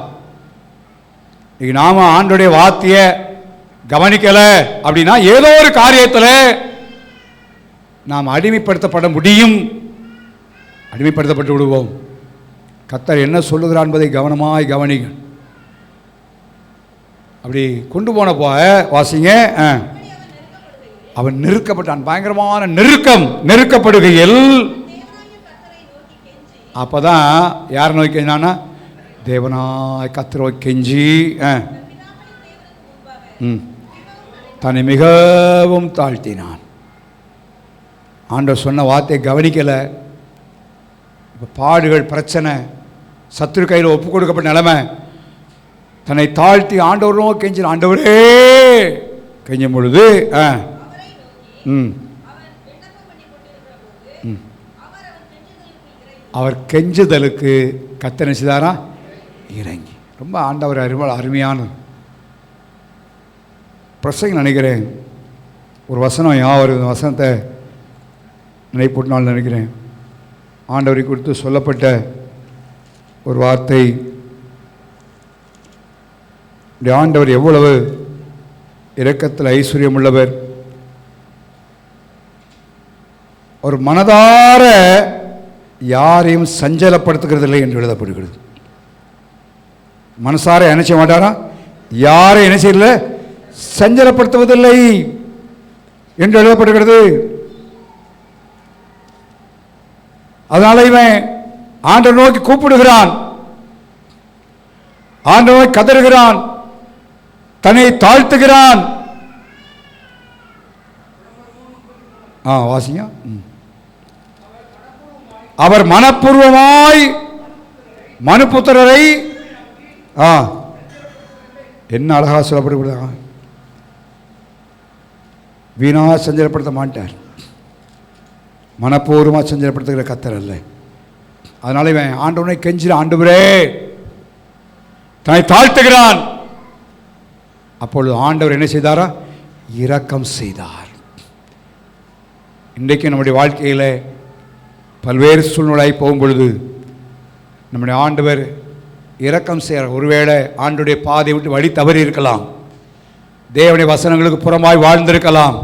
நாம ஆண்டோடைய வார்த்தையை கவனிக்கல அப்படின்னா ஏதோ ஒரு காரியத்தில் நாம் அடிமைப்படுத்தப்பட முடியும், அடிமைப்படுத்தப்பட்டு விடுவோம். கர்த்தர் என்ன சொல்லுகிறார் என்பதை கவனமாய் கவனிக்க. அப்படி கொண்டு போன வாசிங்க. அவன் நெருக்கப்பட்டான், பயங்கரமான நெருக்கப்படுகையில் அப்பதான் யார் நோக்கி கெஞ்சினானா? தேவனாய் கர்த்தரை கெஞ்சி தன்னை மிகவும் தாழ்த்தினான். ஆண்டவர் சொன்ன வார்த்தையை கவனிக்கலை. இப்போ பாடுகள், பிரச்சனை, சத்துரு கையில் ஒப்பு கொடுக்கப்பட்ட நிலைமை, தன்னை தாழ்த்தி ஆண்டவரும் கெஞ்சின. ஆண்டவரே கெஞ்சும் பொழுது அவர் கெஞ்சுதலுக்கு கர்த்தர் செய்தாரா? இறங்கி. ரொம்ப ஆண்டவர் அருமையான பிரசங்க நினைக்கிறேன். ஒரு வசனம் ஒரு வசனத்தை நினைப்பூட்டினால் நினைக்கிறேன். ஆண்டவரை குறித்து சொல்லப்பட்ட ஒரு வார்த்தை. ஆண்டவர் எவ்வளவு இரக்கத்தில் ஐஸ்வர்யம் உள்ளவர். ஒரு மனதார யாரையும் சஞ்சலப்படுத்துகிறதில்லை என்று எழுதப்படுகிறது. மனசார என்ன செய்ய மாட்டாரா? யாரை என்ன செய்யல? சஞ்சலப்படுத்துவதில்லை என்று எழுதப்படுகிறது. அதனால இவன் ஆண்டவரை நோக்கி கூப்பிடுகிறான், ஆண்டவரை நோக்கி கதறுகிறான், தன்னை தாழ்த்துகிறான். வாசிங்க. அவர் மனப்பூர்வமாய் மனுபுத்திரரை என்ன அழகா சொல்லப்படுகிறாங்க. வீணா சஞ்சலப்படுத்த மாட்டார், மனப்பூர்வமாக சஞ்சலப்படுத்துகிற கர்த்தர் அல்ல. அதனால இவன் ஆண்டவனை கெஞ்சிற, ஆண்டவரே தன்னை தாழ்த்துகிறான். அப்பொழுது ஆண்டவர் என்ன செய்தாரா? இரக்கம் செய்தார். இன்றைக்கு நம்முடைய வாழ்க்கையில் பல்வேறு சூழ்நிலை போகும் பொழுது நம்முடைய ஆண்டவர் இரக்கம் செய்கிறார். ஒருவேளை ஆண்டுடைய பாதை விட்டு வழி தவறி இருக்கலாம், தேவனுடைய வசனங்களுக்கு புறமாய் வாழ்ந்திருக்கலாம்,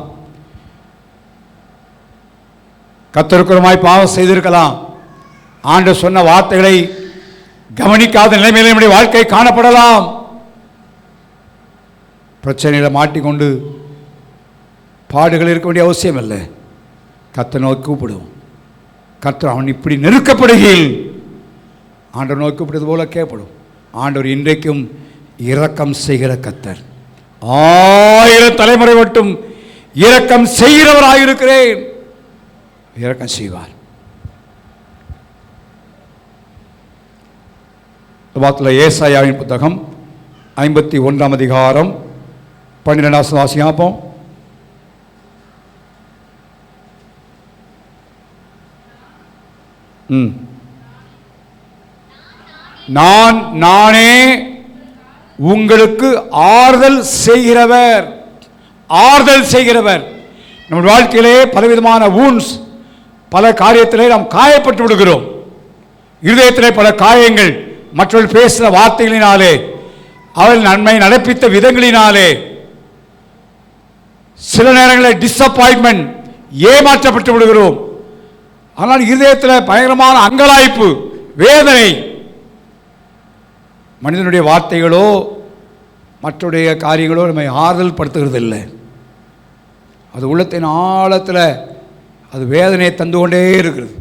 கர்த்தருக்குறமாய் பாவம் செய்திருக்கலாம், ஆண்டு சொன்ன வார்த்தைகளை கவனிக்காத நிலைமையில் நம்முடைய வாழ்க்கை காணப்படலாம். பிரச்சனையில் மாட்டிக்கொண்டு பாடுகள் இருக்க வேண்டிய அவசியம் இல்லை. கர்த்தரை நோக்கி கூப்பிடுவோம். கர்த்தர் அவன் இப்படி நெருக்கப்படுகையில் ஆண்டவர் நோக்கி கூப்பிடுவது போல கேட்படும். ஆண்டவர் இன்றைக்கும் இரக்கம் செய்கிற கர்த்தர். 1000 தலைமுறை மட்டும் இரக்கம் செய்கிறவராயிருக்கிறேன், இரக்கம் செய்வார். ஏசாயாவின் புத்தகம் 51ஆம் அதிகாரம் 12ஆம் வாசியாப்போம். நானே உங்களுக்கு ஆறுதல் செய்கிறவர். ஆறுதல் செய்கிறவர். நம்ம வாழ்க்கையிலே பலவிதமான வூண்ட்ஸ், பல காரியத்திலே நாம் காயப்பட்டு விடுகிறோம். இருதயத்திலே பல காயங்கள், மற்றவர்கள் பேசுகிற வார்த்தைகளினாலே, அவர்கள் நன்மை நடப்பித்த விதங்களினாலே, சில நேரங்களில் டிஸப்பாயின்மெண்ட், ஏமாற்றப்பட்டு விடுகிறோம். ஆனால் இருதயத்தில் பயங்கரமான அங்கலாய்ப்பு, வேதனை. மனிதனுடைய வார்த்தைகளோ மற்றுடைய காரியங்களோ நம்மை ஆறுதல் படுத்துகிறது இல்லை. அது உள்ளத்தின் ஆழத்தில் அது வேதனையை தந்து கொண்டே இருக்கிறது.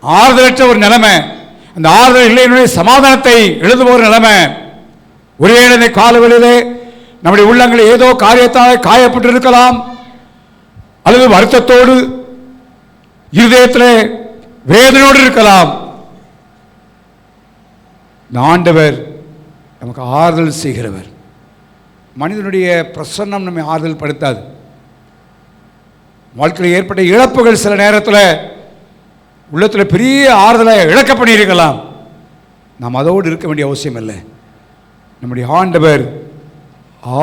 ஆறுதலற்ற ஒரு நிலைமை, அந்த ஆறுதல் இல்லையினுடைய சமாதானத்தை எழுதுபோகிற நிலைமை. ஒரே காலவெளியிலே நம்முடைய உள்ளங்களில் ஏதோ காரியத்தால் காயப்பட்டு இருக்கலாம், அல்லது வருத்தத்தோடு இருதயத்தில் வேதனையோடு இருக்கலாம். ஆண்டவர் நமக்கு ஆறுதல் செய்கிறவர். மனிதனுடைய பிரசன்னம் நம்மை ஆறுதல் படுத்தாது. வாழ்க்கையில் ஏற்பட்ட இழப்புகள் சில நேரத்தில் உள்ளத்தில் பெரிய ஆறுதலை இழக்க பண்ணியிருக்கலாம். நாம் அதோடு இருக்க வேண்டிய அவசியம் இல்லை. நம்முடைய ஆண்டவர்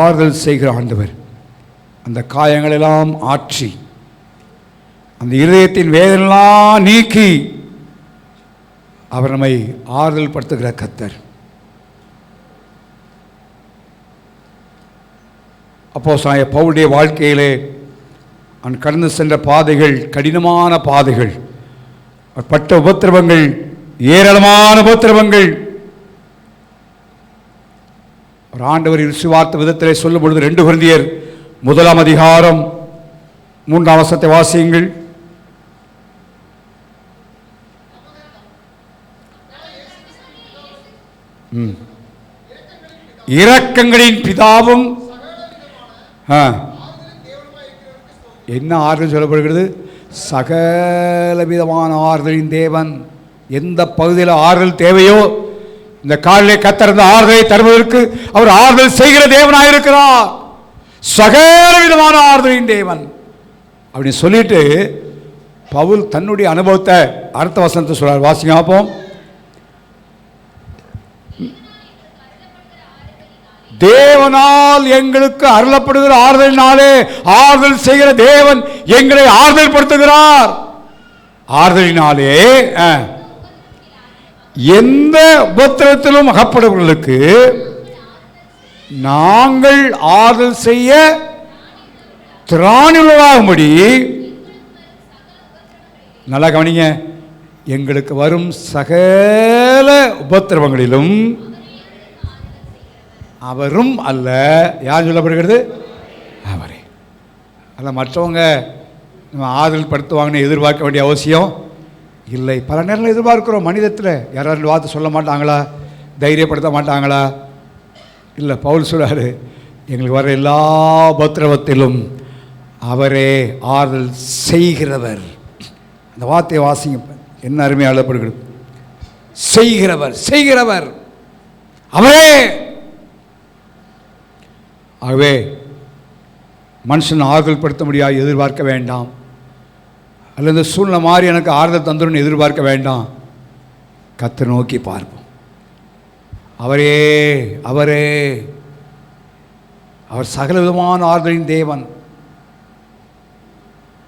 ஆறுதல் செய்கிற ஆண்டவர். அந்த காயங்களெல்லாம் ஆற்றி அந்த இருதயத்தின் வேதனையெல்லாம் நீக்கி அவர் நம்மை ஆறுதல் படுத்துகிற கர்த்தர். அப்போஸ்தலனாகிய பவுலுடைய வாழ்க்கையிலே அவன் கடந்து சென்ற பாதைகள் கடினமான பாதைகள், பட்ட உபத்திரவங்கள், ஏராளமான உபத்திரவங்கள். ஒரு ஆண்டவர் விசுவார்த்த விதத்திலே சொல்லும் பொழுது 2 கொரிந்தியர் 1 அதிகாரம் 3 வசனத்தை வாசியுங்கள். இரக்கங்களின் பிதாவும் என்ன ஆறுதல் சொல்லப்படுகிறது? சகலவிதமான ஆறுதலின் தேவன். எந்த பகுதியில் ஆறுதல் தேவையோ இந்த காலிலே கர்த்தர் ஆறுதலை தருவதற்கு அவர் ஆறுதல் செய்கிற தேவனாயிருக்கிறார். சகலவிதமான ஆறுதலின் தேவன் அப்படி சொல்லிட்டு பவுல் தன்னுடைய அனுபவத்தை அடுத்த வசனத்தை சொல்றார். வாசிங்க பார்ப்போம். தேவனால் எங்களுக்கு அருளப்படுகிற ஆறுதலினாலே ஆறுதல் செய்கிற தேவன் எங்களை ஆறுதல் படுத்துகிறார். ஆறுதலினாலே எந்த உபத்திரத்திலும் அகப்படுவர்களுக்கு நாங்கள் ஆறுதல் செய்ய திராணியுள்ளதாகும்படி, நல்லா கவனிங்க, எங்களுக்கு வரும் சகல உபத்திரவங்களிலும் அவரும் அல்ல, யார் சொல்லப்படுகிறது? அவரே அல்ல. மற்றவங்க நம்ம ஆறுதல் படுத்துவாங்கன்னு எதிர்பார்க்க வேண்டிய அவசியம் இல்லை. பல நேரங்கள் எதிர்பார்க்கிறோம். மனிதத்தில் யாராவது வார்த்தை சொல்ல மாட்டாங்களா? தைரியப்படுத்த மாட்டாங்களா? இல்லை, பவுல் சொல்றாரு, எங்களுக்கு வர எல்லா உபத்திரவத்திலும் அவரே ஆறுதல் செய்கிறவர். அந்த வார்த்தையை வாசிங்க, என்ன அருமையாக எழுதப்படுகிறது. செய்கிறவர், செய்கிறவர் அவரே. ஆகவே மனுஷன் ஆறுதல் படுத்த முடியாது எதிர்பார்க்க வேண்டாம், அல்லது சூழ்நிலை மாதிரி எனக்கு ஆறுதல் தந்துடும் எதிர்பார்க்க வேண்டாம். கர்த்தரை நோக்கி பார்ப்போம். அவரே அவரே அவர் சகல விதமான ஆறுதலின் தேவன்.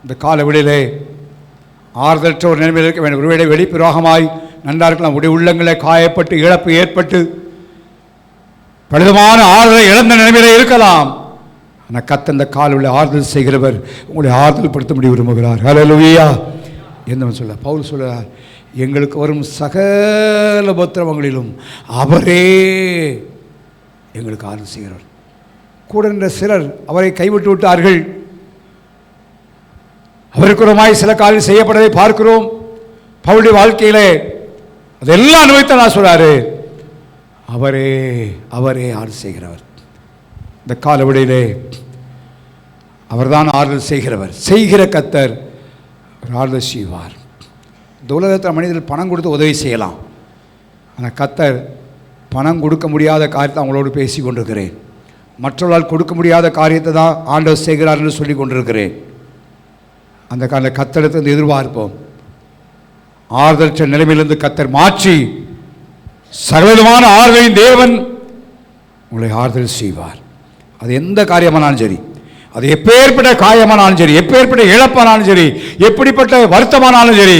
இந்த கால விடையிலே ஆறுதலற்ற ஒரு நிலைமையில் இருக்க வேண்டும். ஒருவேளை வெளிப்பிரவாகமாய் நன்றா இருக்கலாம், உடைய உள்ளங்களை காயப்பட்டு இழப்பு ஏற்பட்டு பலவிதமான ஆறுதலை இழந்த நிலைமையில் இருக்கலாம். ஆனால் கர்த்தர் இந்த கால ஆறுதல் செய்கிறவர், உங்களை ஆறுதல் படுத்த முடிய விரும்புகிறார். ஹல்லேலூயா. என்ன சொல்ல பவுல் சொல்கிறார், எங்களுக்கு வரும் சகல உபத்திரவங்களிலும் அவரே எங்களுக்கு ஆறுதல் செய்கிறவர். கூட இருந்த சிலர் அவரை கைவிட்டு விட்டார்கள். அவருக்குறமாய் சில காரியம் செய்யப்படவே பார்க்கிறோம். பவுலுடைய வாழ்க்கையிலே அதெல்லாம் அனுபவித்த நான் சொல்றாரு, அவரே அவரே ஆறுதல் செய்கிறவர். இந்த கால விடையிலே அவர்தான் ஆறுதல் செய்கிறவர். செய்கிற கர்த்தர் ஆறுதல் செய்வார். இந்த உலகத்தில் மனிதர்கள் பணம் கொடுத்து உதவி செய்யலாம். ஆனால் கர்த்தர் பணம் கொடுக்க முடியாத காரியத்தை அவங்களோடு பேசி கொண்டிருக்கிறேன். மற்றவர்களால் கொடுக்க முடியாத காரியத்தை தான் ஆண்டவர் செய்கிறார் என்று சொல்லி கொண்டிருக்கிறேன். அந்த கால கர்த்தரிடத்திலிருந்து எதிர்பார்ப்போம். ஆறுதலற்ற நிலைமையிலிருந்து கர்த்தர் மாற்றி சகலவிதமான ஆறுதலின் தேவன் உங்களை ஆறுதல் செய்வார். அது எந்த காரியமானாலும் சரி, அது எப்பேற்பட்ட காயமானாலும் சரி, எப்பேற்பட்ட இழப்பானாலும் சரி, எப்படிப்பட்ட வருத்தமானாலும் சரி,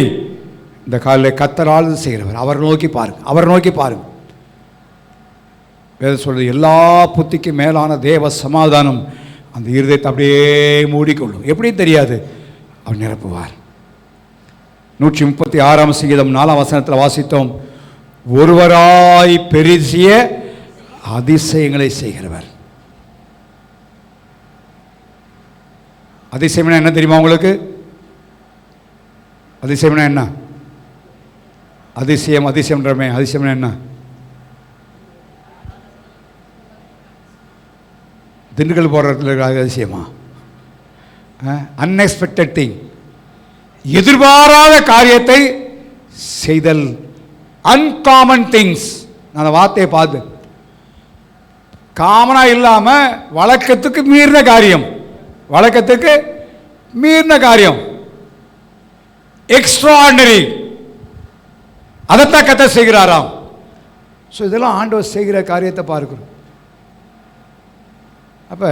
இந்த காலையில் கர்த்தர் ஆறுதல் செய்கிறவர். அவர் நோக்கி பாருங்க, அவர் நோக்கி பாருங்க. வேதம் சொல்றது, எல்லா புத்திக்கும் மேலான தேவ சமாதானம் அந்த இருதயத்தை அப்படியே மூடிக்கொள்ளும். எப்படி தெரியாது, அவர் நிரப்புவார். 136 சங்கீதம் 4 வசனத்தில் வாசித்தோம், ஒருவராய் பெரிய அதிசயங்களை செய்கிறவர். அதிசயம்னா என்ன தெரியுமா உங்களுக்கு? அதிசயம்னா என்ன? அதிசயம்ன்றமே, அதிசயம்னா என்ன? திண்டுக்கல் போடுற இடத்துல இருக்கிற அதிசயமா? அன்எக்ஸ்பெக்டட் திங், எதிர்பாராத காரியத்தை செய்தல். Uncommon things. நான் அந்த வார்த்தையை பார்த்தேன். காமனாக இல்லாமல் வழக்கத்துக்கு மீறின காரியம், வழக்கத்துக்கு மீறின காரியம், எக்ஸ்ட்ராஆர்டினரி. அதைத்தான் கர்த்தர் செய்கிறாராம். ஸோ இதெல்லாம் ஆண்டவர் செய்கிற காரியத்தை பார்க்கிறோம். அப்போ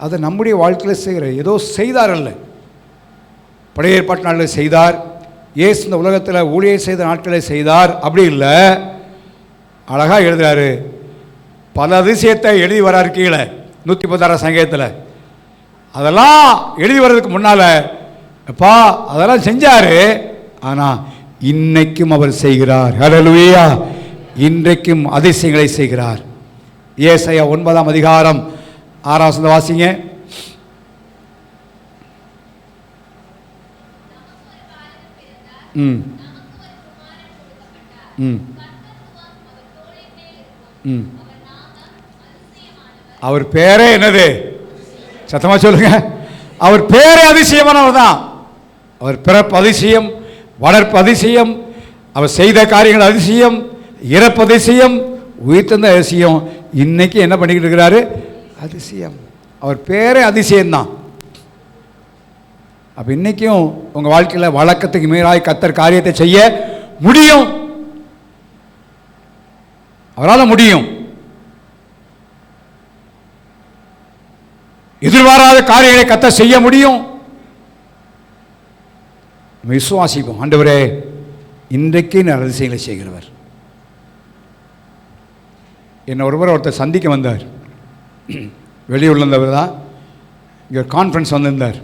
அதை நம்முடைய வாழ்க்கையில் செய்கிற ஏதோ செய்தார் அல்ல. பழைய ஏற்பாட்டு நாளில் செய்தார், இயேசு இந்த உலகத்தில் ஊழியம் செய்த நாட்களில் செய்தார், அப்படி இல்லை. அழகாக எழுதுறாரு. பல அதிசயத்தை எழுதி வராரு கீழே 116 சங்கீதத்தில். அதெல்லாம் எழுதி வர்றதுக்கு முன்னால் அப்பா அதெல்லாம் செஞ்சார், ஆனால் இன்னைக்கும் அவர் செய்கிறார். ஹல்லேலூயா. இன்றைக்கும் அதிசயங்களை செய்கிறார். ஏசாயா 9ஆம் அதிகாரம் 6ஆம் வசனத்தை வாசிங்க. ம் ம் ம் அவர் பேரே என்னது? சத்தமாக சொல்லுங்க. அவர் பேரே அதிசயமானவர் தான். அவர் பிறப்பு அதிசயம், வளர்ப்பு அதிசயம், அவர் செய்த காரியங்கள் அதிசயம், இறப்பு அதிசயம், உயிர்த்தெழுந்த அதிசயம். இன்னைக்கு என்ன பண்ணிக்கிட்டு இருக்கிறாரு? அதிசயம். அவர் பேரே அதிசயம்தான். அப்போ இன்னைக்கும் உங்கள் வாழ்க்கையில் வழக்கத்துக்கு மீறாய் கர்த்தர் காரியத்தை செய்ய முடியும். அவரால் முடியும். எதிர்பாராத காரியங்களை கர்த்தர் செய்ய முடியும். விசுவாசிப்போம். ஆண்டவரே இன்றைக்கு நான் அதிசயங்களை செய்கிறவர். என்னை ஒருத்தர் சந்திக்க வந்தார். வெளியூரில் இருந்தவர் தான். இங்கே கான்ஃபரன்ஸ் வந்திருந்தார்.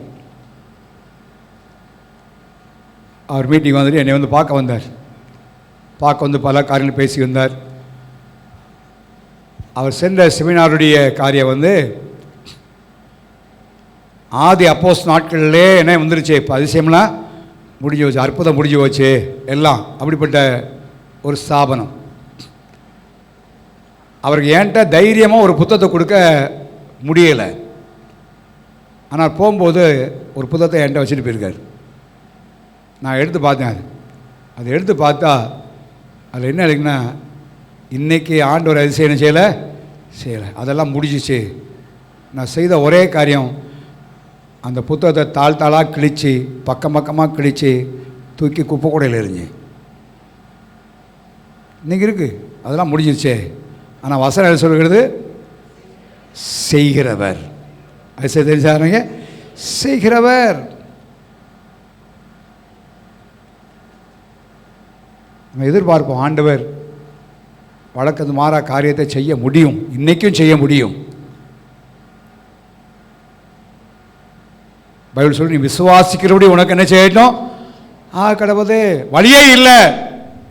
அவர் மீட்டிங் வந்துட்டு என்னை வந்து பார்க்க வந்தார். பார்க்க வந்து பல காரியங்கள் பேசி வந்தார். அவர் சென்ற செமினாருடைய காரியம் வந்து ஆதி அப்போஸ் நாட்களிலே என்ன வந்துருச்சு. இப்போ அதிசயம்லாம் முடிஞ்சு போச்சு, அற்புதம் முடிஞ்சு போச்சு எல்லாம். அப்படிப்பட்ட ஒரு ஸ்தாபனம். அவருக்கு ஏன்ட்ட தைரியமாக ஒரு புத்தகத்தை கொடுக்க முடியலை. ஆனால் போகும்போது ஒரு புத்தகத்தை என்கிட்ட வச்சுட்டு போயிருக்காரு. நான் எடுத்து பார்த்தேன். அதை எடுத்து பார்த்தா அதில் என்ன இருக்குன்னா, இன்றைக்கி ஆண்டவர் அதிசயம் செய்யலை, அதெல்லாம் முடிஞ்சிச்சு. நான் செய்த ஒரே காரியம் அந்த புத்தகத்தை தாளாக கிழித்து பக்கம் பக்கமாக கிழித்து தூக்கி குப்பை கூடையில் எறிஞ்சு. இன்றைக்கி இருக்குது, அதெல்லாம் முடிஞ்சிருச்சே. ஆனால் வசனம் சொல்கிறது செய்கிறவர். அதிசயம் தெரிஞ்சாருங்க, செய்கிறவர். நம்ம எதிர்பார்ப்போம் ஆண்டவர் வழக்கத்து மாறா காரியத்தை செய்ய முடியும். இன்றைக்கும் செய்ய முடியும். பைபிள் சொல்லி நீ விசுவாசிக்கிறபடி உனக்கு என்ன செய்யட்டும் கடவுளே. வழியே இல்லை,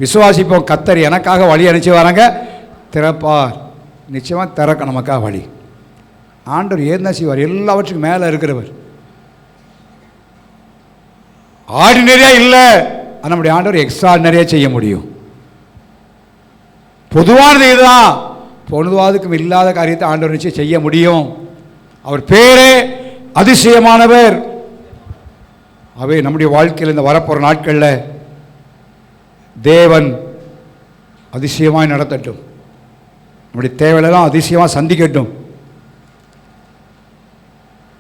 விசுவாசிப்போம். கர்த்தர் எனக்காக வழி அனுப்பிச்சு வராங்க, திறப்பார். நிச்சயமாக திறக்க நமக்காக வழி. ஆண்டவர் ஏன் செய்வார்? எல்லாவற்றுக்கும் மேலே இருக்கிறவர். ஆர்டினரியாக இல்லை, நம்முடைய ஆண்டவர் எக்ஸ்ட்ராடினரியாக செய்ய முடியும். பொதுவானது இதுதான். பொதுவாதுக்கும் இல்லாத காரியத்தை ஆண்டவர் நிச்சயம் செய்ய முடியும். அவர் பேரே அதிசயமானவர். அவை நம்முடைய வாழ்க்கையில் இந்த வரப்போகிற நாட்களில் தேவன் அதிசயமாய் நடத்தட்டும். நம்முடைய தேவையெல்லாம் அதிசயமாக சந்திக்கட்டும்.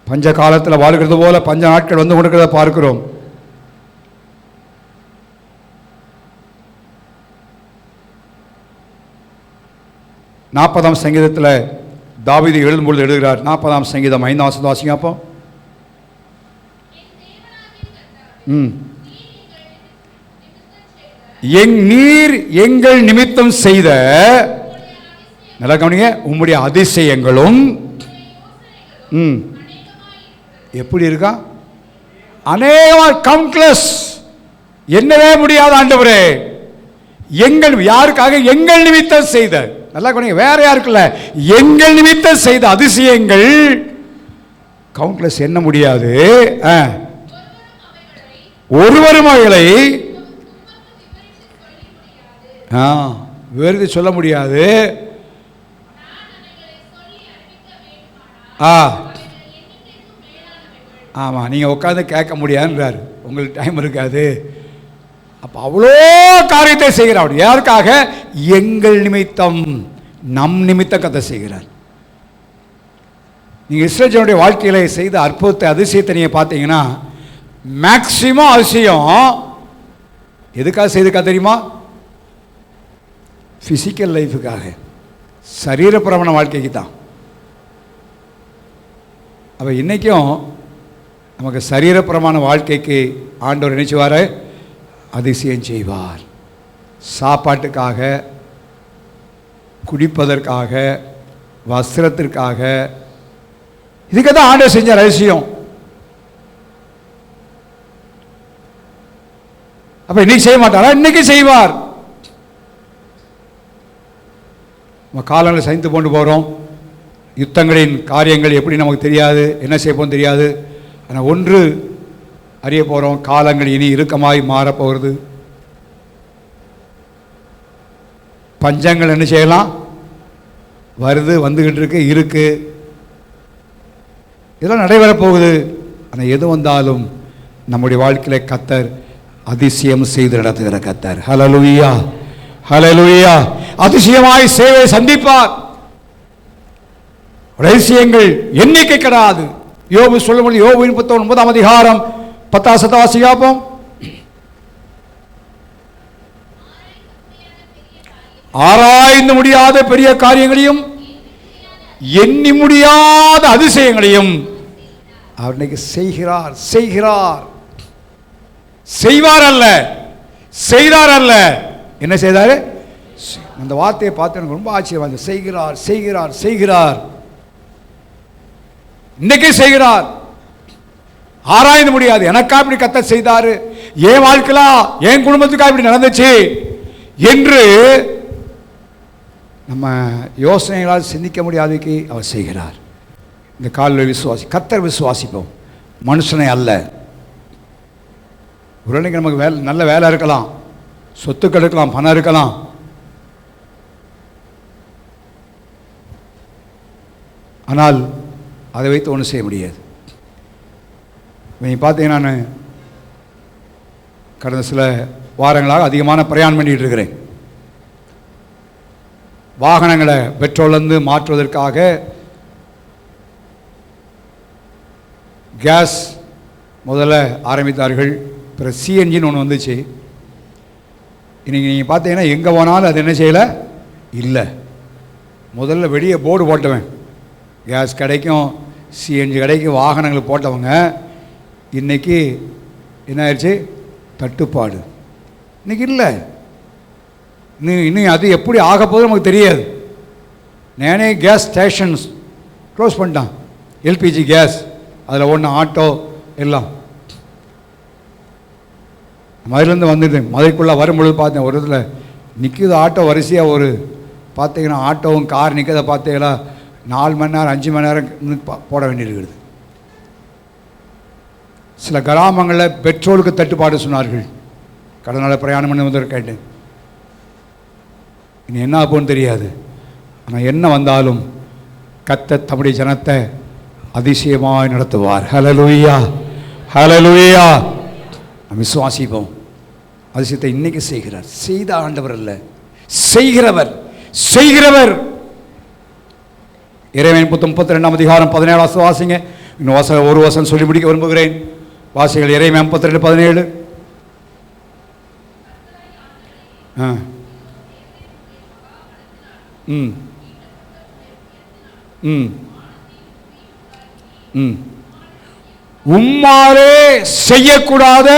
பஞ்ச காலத்தில் வாழ்கிறது போல பஞ்ச நாட்கள் வந்து கொடுக்கிறத பார்க்கிறோம். நாற்பதாம் சங்கீதத்தில் தாவீது எழுதும்பொழுது எழுதுகிறார். 40ஆம் சங்கீதம் 5ஆம் வசனம் வாசிங்க. அப்போ நீர் எங்கள் நிமித்தம் செய்த, நல்லா கவனிங்க, உம்முடைய அதிசயங்களும் எப்படி இருக்கா? அநேகமாக கவுண்ட்லெஸ், என்னவே முடியாத ஆண்டவரே. எங்கள் யாருக்காக? எங்கள் நிமித்தம் செய்த, நல்லா கவனிங்க, வேற யாருக்குல்ல, எங்கள் நிமித்தம் செய்த அதிசயங்கள் கவுண்ட்லெஸ் எண்ண முடியாது. ஒருவரும் அவைகளை விவரித்து சொல்ல முடியாது. ஆமாம், நீங்கள் உட்காந்து கேட்க முடியாதுன்றார், உங்களுக்கு டைம் இருக்காது. அப்போ அவ்வளோ காரியத்தை செய்கிறார். யாருக்காக? எங்கள் நிமித்தம், நம் நிமித்தம் கதை செய்கிறார். நீங்கள் இஸ்ரவேலுடைய வாழ்க்கையில் செய்த அற்புதத்தை, அதிசயத்தை நீங்கள் பார்த்தீங்கன்னா, மேக்சிமம் அதிசயம் எதுக்காக செய்துக்கா தெரியுமா? ஃபிசிக்கல் லைஃபுக்காக, சரீரப்பிரமண வாழ்க்கைக்கு தான். அப்போ இன்றைக்கும் நமக்கு சரீரப்பிரமான வாழ்க்கைக்கு ஆண்டவர் நினைச்சுவார், அதிசயம் செய்வார். சாப்பாட்டுக்காக, குடிப்பதற்காக, வஸ்திரத்திற்காக, இதுக்கு தான் ஆண்டவர் செஞ்சார் அதிசயம். அப்ப இன்னைக்கு செய்ய மாட்டாரா? இன்னைக்கு செய்வார். நம்ம காலங்களை சைந்து கொண்டு போகிறோம். யுத்தங்களின் காரியங்கள் எப்படி நமக்கு தெரியாது, என்ன செய்யப்போம் தெரியாது. ஆனால் ஒன்று அறிய போகிறோம், காலங்கள் இனி இறுக்கமாய் மாறப்போகிறது. பஞ்சங்கள் என்ன செய்யலாம்? வருது, வந்துக்கிட்டு இருக்கு, இருக்கு, இதெல்லாம் நடைபெறப் போகுது. ஆனால் எது வந்தாலும் நம்முடைய வாழ்க்கையில் கர்த்தர் அதிசயம் செய்து நடத்துகிற கர்த்தர். ஹல்லேலூயா, ஹல்லேலூயா. அதிசயமாய் சேவை சந்திப்பார். ரகசியங்கள் எண்ணிக்கை கிடையாது. யோபு சொல்லும்போது, யோபு 39ஆம் அதிகாரம் 10 வாசிப்போம். ஆராய்ந்து முடியாத பெரிய காரியங்களையும் எண்ணி முடியாத அதிசயங்களையும் அவர் இன்னைக்கு செய்கிறார். செய்கிறார், செய்வார் அல்ல, செய்தார் அல்ல. என்ன செய்தாரு? அந்த வார்த்தையை பார்த்து எனக்கு ரொம்ப ஆச்சரியம். செய்கிறார், செய்கிறார், செய்கிறார். இன்னைக்கே செய்கிறார். ஆராய்ந்து முடியாது. எனக்கா இப்படி கர்த்தர் செய்தாரு, என் வாழ்க்கையில என் குடும்பத்துக்கா இப்படி நடந்துச்சு என்று நம்ம யோசனைகளால் சிந்திக்க முடியாதுக்கு அவர் செய்கிறார். இந்த காலில் விசுவாசி, கர்த்தர் விசுவாசிப்போம், மனுஷனை அல்ல. ஒரு நமக்கு வேலை, நல்ல வேலை இருக்கலாம், சொத்துக்கள் இருக்கலாம், பணம் இருக்கலாம், ஆனால் அதை வைத்து ஒன்றும் செய்ய முடியாது. நீங்கள் பார்த்தீங்கன்னா, நான் கடந்த சில வாரங்களாக அதிகமான பிரயாணம் பண்ணிகிட்டு இருக்கிறேன். வாகனங்களை பெட்ரோல்லேருந்து மாற்றுவதற்காக கேஸ் முதல்ல ஆரம்பித்தார்கள். பிறகு சிஎன்ஜின்னு ஒன்று வந்துச்சு. இன்றைக்கி நீங்கள் பார்த்தீங்கன்னா எங்கே போனாலும் அது என்ன செய்யலை, இல்லை. முதல்ல வெளியே போர்டு போட்டவன், கேஸ் கிடைக்கும், சிஎன்ஜி கிடைக்கும், வாகனங்களுக்கு போட்டவங்க இன்றைக்கி என்ன ஆயிடுச்சு? தட்டுப்பாடு. இன்றைக்கி இல்லை. இன்னும் அது எப்படி ஆக போகுது நமக்கு தெரியாது. நேனே கேஸ் ஸ்டேஷன்ஸ் க்ளோஸ் பண்ணிட்டான். எல்பிஜி கேஸ், அதில் ஒன்று ஆட்டோ எல்லாம். மதுரையிலேருந்து வந்துட்டு மதுரைக்குள்ளே வரும்பொழுது பார்த்தேன், ஒரு இதில் நிற்கிது ஆட்டோ வரிசையாக. ஒரு பார்த்தீங்கன்னா ஆட்டோவும் கார் நிற்கிறத பார்த்தீங்களா, 4 மணி நேரம் 5 மணி நேரம் போட வேண்டியிருக்குது. சில கிராமங்களில் பெட்ரோலுக்கு தட்டுப்பாடு சொன்னார்கள். கடந்த நாள் பிரயாணம் பண்ணி வந்து கேட்டேன். இனி என்ன ஆகும்னு தெரியாது. ஆனால் என்ன வந்தாலும் கர்த்தர் தம்முடைய ஜனத்தை அதிசயமாய் நடத்துவார். ஹல்லேலூயா, ஹல்லேலூயா. நாம் விசுவாசிப்போம். அதிசயத்தை இன்னைக்கு செய்கிறார். செய்த ஆண்டவர் அல்ல, செய்கிறவர், செய்கிறவர். எரேமியா 32ஆம் அதிகாரம் 17 வாசிங்க. இன்னும் ஒரு வசனம் சொல்லி முடிக்க விரும்புகிறேன். வாசிகள். எரேமியா 32:17. உம்மாலே செய்யக்கூடாத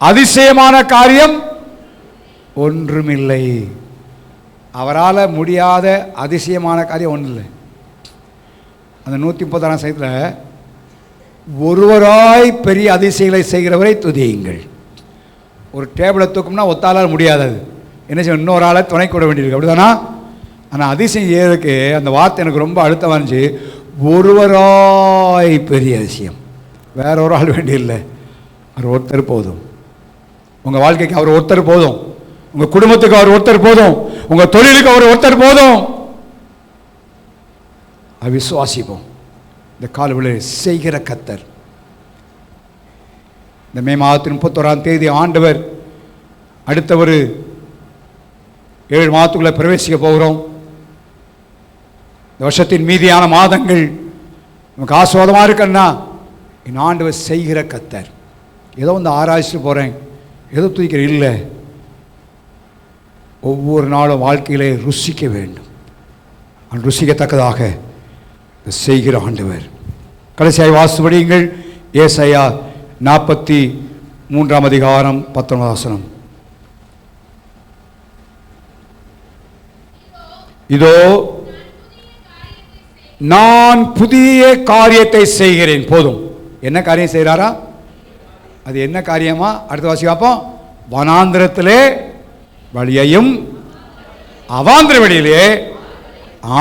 அதிசயமான காரியம் ஒன்றுமில்லை. அவரால் முடியாத அதிசயமான காரியம் ஒன்றும் இல்லை. அந்த 130ஆம் சங்கீதத்தில், ஒருவராய் பெரிய அதிசயங்களை செய்கிறவரை துதியுங்கள், ஒரு டேபிளை தூக்கம்னா ஒத்தாளால் முடியாது, அது என்ன செய்யும், இன்னொரு ஆளை துணை கூட வேண்டியிருக்கு, அப்படிதானா? ஆனால் அதிசயம் செய்யறதுக்கு அந்த வார்த்தை எனக்கு ரொம்ப அழுத்தமாக இருந்துச்சு. ஒருவராய் பெரிய அதிசயம், வேற ஒரு ஆள் வேண்டியில்லை, அவர் ஒருத்தர் போதும். உங்கள் வாழ்க்கைக்கு அவர் ஒருத்தர் போதும், உங்கள் குடும்பத்துக்கு அவர் ஒருத்தர் போதும், உங்கள் தொழிலுக்கு அவர் ஒருத்தர் போதும். அது விசுவாசிப்போம். இந்த காலவெளியை செய்கிற கர்த்தர். இந்த மே மாதத்தின் 31ஆம் தேதி ஆண்டவர் அடுத்த ஒரு 7 மாதத்துக்குள்ளே பிரவேசிக்க போகிறோம். இந்த வருஷத்தின் மீதியான மாதங்கள் நமக்கு ஆசுவாதமாக இருக்குன்னா என் ஆண்டவர் செய்கிற கர்த்தர். ஏதோ வந்து ஆராய்ச்சி போகிறேன், ஏதோ தூக்கிறேன், இல்லை. ஒவ்வொரு நாளும் வாழ்க்கையிலே ருசிக்க வேண்டும். ருசிக்கத்தக்கதாக செய்கிற ஆண்டவர். கடைசியாய் வாசிப்படியுங்கள் ஏசாயா 43ஆம் அதிகாரம் 19ஆம் வசனம். இதோ நான் புதிய காரியத்தை செய்கிறேன். போதும். என்ன காரியம் செய்கிறாரா? அது என்ன காரியமா? அடுத்த வாசி பார்ப்போம். வனாந்திரத்திலே வழியையும் அவாந்திர வழியிலே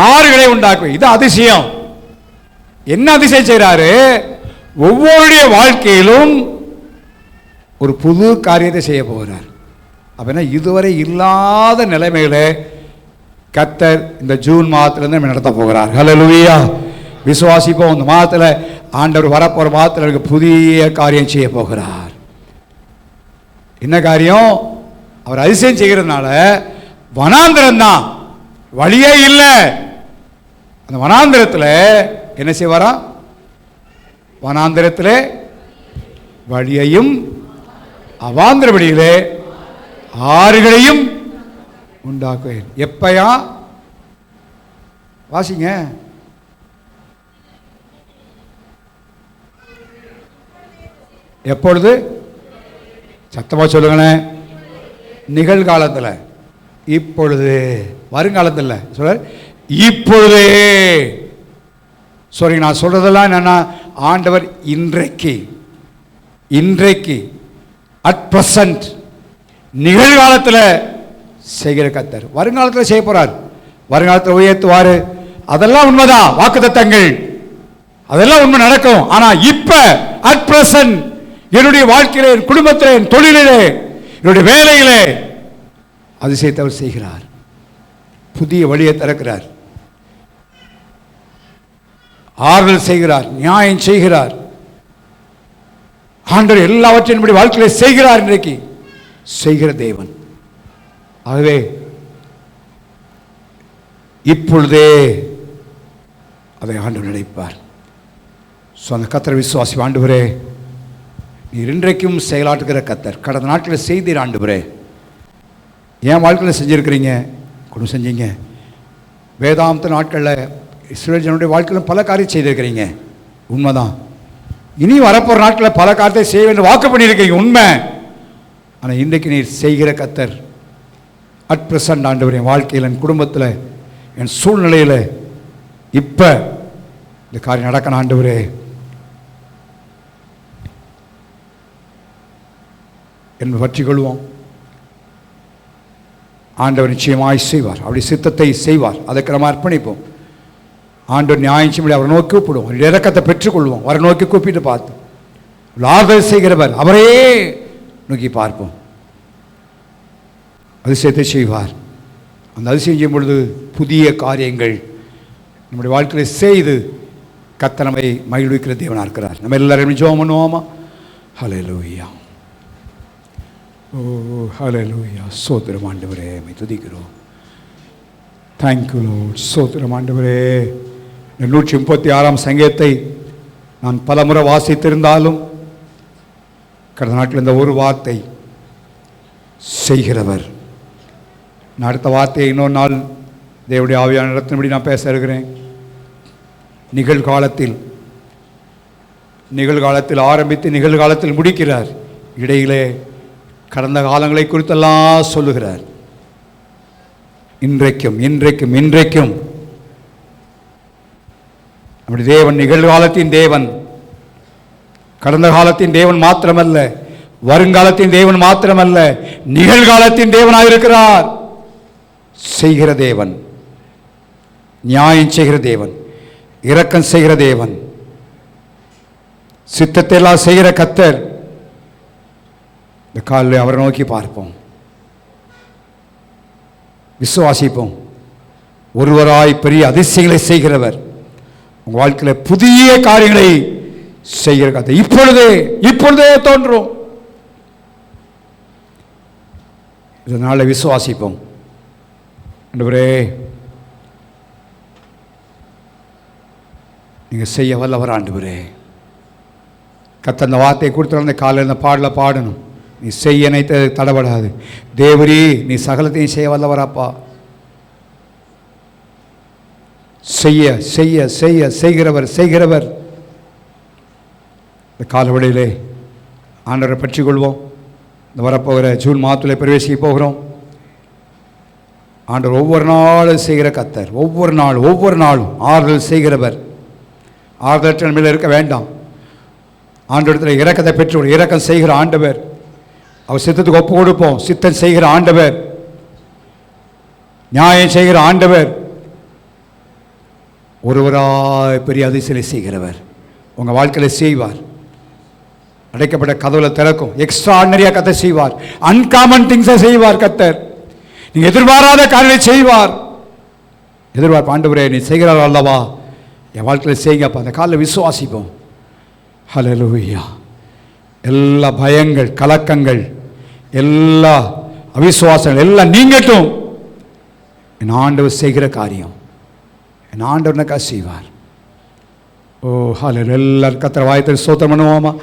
ஆறுகளை உண்டாக்குவேன். இது அதிசயம். என்ன அதிசயம் செய்கிறாரு? ஒவ்வொருடைய வாழ்க்கையிலும் ஒரு புது காரியத்தை செய்ய போகிறார். அப்படின்னா இதுவரை இல்லாத நிலைமையில கர்த்தர் இந்த ஜூன் மாதத்திலிருந்து நடத்த போகிறார். ஹல்லேலூயா. விசுவாசிப்போம். இந்த மாதத்தில் ஆண்டவர் வரப்போகிற மாதத்தில் எனக்கு புதிய காரியம் செய்ய போகிறார். என்ன காரியம்? அவர் அதிசயம் செய்கிறதுனால வனாந்திரம் தான், வழியே இல்லை. அந்த வனாந்திரத்தில் என்ன செய்வாரா? வனாந்திரத்தில் வழியையும் அவாந்திர வழியிலே ஆறுகளையும் உண்டாக்குவேன். எப்பயா? வாசிங்க. எப்பொழுது? சத்தமா சொல்லுங்களேன். நிகழ்காலத்தில், இப்பொழுது, வருங்காலத்தில் சொல்ற இப்பொழுதே. சாரி, நான் சொல்றதெல்லாம் என்னன்னா ஆண்டவர் இன்றைக்கு, இன்றைக்கு, அட் பிரசன்ட், நிகழ்காலத்தில் செய்கிற கர்த்தர். வருங்காலத்தில் செய்ய போறார், வருங்காலத்தில் உயர்த்துவார். அதெல்லாம் உண்மைதான், வாக்குத்தத்தங்கள் அதெல்லாம் உண்மை நடக்கும். ஆனா இப்ப அட் பிரசன்ட் என்னுடைய வாழ்க்கையிலே, என் குடும்பத்திலே, என் தொழிலிலே, என்னுடைய வேலையிலே அதிசயத்தை அவர் செய்கிறார். புதிய வழியை திறக்கிறார், ஆறுதல் செய்கிறார், நியாயம் செய்கிறார். ஆண்டவர் எல்லாவற்றையும் நம்முடைய வாழ்க்கையிலே செய்கிறார். இன்றைக்கு செய்கிற தேவன். ஆகவே இப்பொழுதே அதை ஆண்டவர் நினைப்பார். அந்த கர்த்தரை விசுவாசி. ஆண்டவரே, நீர் இன்றைக்கும் செயலாற்றுகிற கர்த்தர். கடந்த நாட்களில் செய்தீர் ஆண்டவரே. என் வாழ்க்கையில் செஞ்சுருக்கிறீங்க, கூட செஞ்சீங்க. வேதாந்த நாட்களில் இஸ்ரவேல் ஜனங்களுடைய வாழ்க்கையில் பல காரியம் செய்திருக்கிறீங்க, உண்மைதான். இனி வரப்போகிற நாட்களில் பல காரியத்தை செய்ய வேண்டும் வாக்கு பண்ணியிருக்கீங்க, உண்மை. ஆனால் இன்றைக்கு நீர் செய்கிற கர்த்தர். அட் பிரசன்ட் ஆண்டவர் என் வாழ்க்கையில், என் குடும்பத்தில், என் சூழ்நிலையில் இப்போ இந்த காரியம் நடக்கணும் ஆண்டவரே. என்று பற்றி கொள்வோம். ஆண்டவர் நிச்சயமாய் செய்வார், அவருடைய சித்தத்தை செய்வார். அதுக்கு நம்ம அர்ப்பணிப்போம். ஆண்டவர் நியாயம் செய்ய அவரை நோக்கி கூப்பிடுவோம், அவருடைய இரக்கத்தை பெற்றுக்கொள்வோம். அவரை நோக்கி கூப்பிட்டு பார்த்து ஆறுதல் செய்கிறவர் அவரே நோக்கி பார்ப்போம். அதிசயத்தை செய்வார். அந்த அதிசயம் செய்யும் பொழுது புதிய காரியங்கள் நம்முடைய வாழ்க்கையில் செய்து கர்த்தர் நம்மை மகிழ்விக்கிற தேவனாக இருக்கிறார். நம்ம எல்லாரும் ஜெபம் பண்ணுவோமா? ஹல்லேலூயா. ஓ ஹல்லேலூயா. ஸ்தோத்திரம் ஆண்டவரே, உம்மை துதிக்கிறோம். Thank you Lord. ஸ்தோத்திரம் ஆண்டவரே. 136ஆம் சங்கீதத்தை நான் பலமுறை வாசித்திருந்தாலும் கடந்த நாட்டில் இந்த ஒரு வார்த்தை, செய்கிறவர். நான் அடுத்த வார்த்தையை இன்னொரு நாள் தேவனுடைய ஆவியான நடத்தினபடி நான் பேச இருக்கிறேன். நிகழ்காலத்தில் ஆரம்பித்து நிகழ்காலத்தில் முடிக்கிறார். இடையிலே கடந்த காலங்களை குறித்தெல்லாம் சொல்லுகிறார். இன்றைக்கும் இன்றைக்கும் இன்றைக்கும் நம்முடைய தேவன் நிகழ்காலத்தின் தேவன், கடந்த காலத்தின் தேவன் மாத்திரமல்ல, வருங்காலத்தின் தேவன் மாத்திரமல்ல, நிகழ்காலத்தின் தேவனாயிருக்கிறார். செய்கிற தேவன், நியாயம் செய்கிற தேவன், இரக்கம் செய்கிற தேவன், சித்தத்தை எல்லாம் செய்கிற கர்த்தர். இந்த காலையில் அவரை நோக்கி பார்ப்போம், விசுவாசிப்போம். ஒருவராய் பெரிய அதிசயங்களை செய்கிறவர், உங்கள் வாழ்க்கையில் புதிய காரியங்களை செய்கிற கர்த்தர். இப்பொழுதே தோன்றும். இதனால விசுவாசிப்போம். ஆண்டவரே, நீங்க செய்ய வல்லவர் ஆண்டவரே. கர்த்தர் அந்த வார்த்தையை கொடுத்துருந்த காலையில் இந்த பாடல பாடணும். நீ செய்ய நினைத்து தடபடாது. தேவரே, நீ சகலத்தையும் செய்ய வல்லவராப்பா. செய்ய செய்ய செய்ய செய்கிறவர். இந்த காலவெளியிலே ஆண்டவரை பற்றி கொள்வோம். இந்த வரப்போகிற ஜூன் மாதத்தில் பிரவேசிக்க போகிறோம். ஆண்டவர் ஒவ்வொரு நாளும் செய்கிற கர்த்தர், ஒவ்வொரு நாளும் ஆறுதல் செய்கிறவர். ஆறுதலற்ற நிலையில் இருக்க வேண்டாம். ஆண்டவரிடத்தில் இரக்கத்தை பெற்று இரக்கம் செய்கிற ஆண்டவர். அவர் சித்தத்துக்கு ஒப்பு கொடுப்போம். சித்தம் செய்கிற ஆண்டவர், நியாயம் செய்கிற ஆண்டவர், ஒருவராய் பெரிய அதிசயங்களை செய்கிறவர். உங்கள் வாழ்க்கையில் செய்வார். அடைக்கப்பட்ட கதவுல திறக்கும். எக்ஸ்ட்ராஆர்டினரியாக கர்த்தர் செய்வார். அன்காமன் திங்ஸை செய்வார் கர்த்தர். நீங்கள் எதிர்பாராத காரியங்களை செய்வார். எதிர்பார்ப்பு, ஆண்டவரே நீ செய்கிறார் அல்லவா, என் வாழ்க்கையில் செய்யுங்கப்பா. அந்த காலையில் விசுவாசிப்போம். ஹல்லேலூயா. எல்லா பயங்கள், கலக்கங்கள், எல்லா அவிசுவாசங்கள் எல்லாம் நீங்கட்டும். என் ஆண்டவர் செய்கிற காரியம் என் ஆண்டவனுக்கா செய்வார். ஓ ஹல்லேலூயா. எல்லாரும் கர்த்தரை வாய்த்து ஸ்தோத்திரம் பண்ணுவோமா?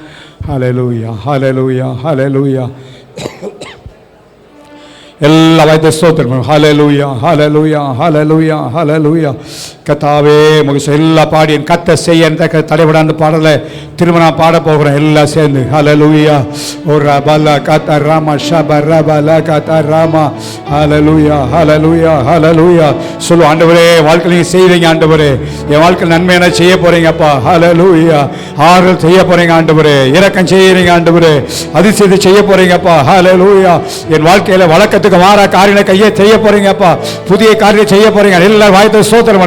ஹல்லேலூயா, ஹல்லேலூயா, ஹல்லேலூயா. எல்லா வாய்த்து ஸ்தோத்திரம். ஹல்லேலூயா, ஹல்லேலூயா, ஹல்லேலூயா, ஹல்லேலூயா. கர்த்தாவே முகிச எல்லா பாடி என் கத்த செய்ய தடைபடாத பாடலை திரும்ப நான் பாட போகிறேன். எல்லாம் சேர்ந்து ஹல்லேலூயா. ஓ ரபலா கத ராமா ஷப ரபலா கத ராமா. ஹல்லேலூயா, ஹல்லேலூயா, ஹல்லேலூயா. சொல்லு, ஆண்டவரே வாழ்க்கையில் நீங்கள் செய்வீங்க. ஆண்டவரே என் வாழ்க்கையில் நன்மையான செய்ய போறீங்கப்பா. ஹல்லேலூயா. ஆறுதல் செய்ய போறீங்க ஆண்டவரே. இரக்கம் செய்யறீங்க ஆண்டவரே. அதிசயத்தை செய்ய போறீங்கப்பா. ஹல்லேலூயா. என் வாழ்க்கையில் வழக்கத்துக்கு மாறா காரியங்களை கையை செய்ய போறீங்கப்பா. புதிய காரியம் செய்ய போறீங்க. எல்லாரும் வாய்த்து ஸ்தோத்திரம்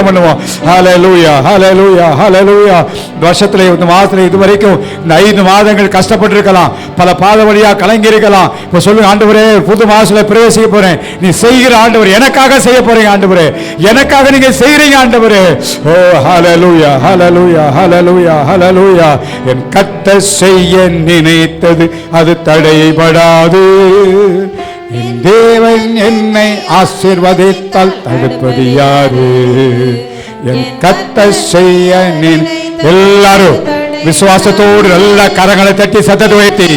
பண்ணுவோம். ஹல்லேலூயா, ஹல்லேலூயா, ஹல்லேலூயா. வருஷத்துல இந்த மாதத்துல இதுவரைக்கும் இந்த 5 மாதங்கள் கஷ்டப்பட்டிருக்கலாம். பல பாத வழியா கலங்கி இருக்கலாம். இப்ப சொல்லுங்க, ஆண்டவரே புது மாசத்துல பிரவேசிக்க போறேன். நீ செய்கிற ஆண்டவர், எனக்காக செய்ய போறீங்க ஆண்டவரே. எனக்காக நீங்க செய்றீங்க ஆண்டவரே. ஓ ஹல்லேலூயா, ஹல்லேலூயா, ஹல்லேலூயா, ஹல்லேலூயா. என் கர்த்தர் செய்ய நினைத்தது அது தடைபடாது. என் தேவன் என்னை ஆசீர்வதித்தால் தடுப்பது யாரு? என் கர்த்தர் செய்ய எல்லாரும் விசுவாசத்தோடு நல்ல கரங்களை தட்டி சத்தத்தை உயர்த்தி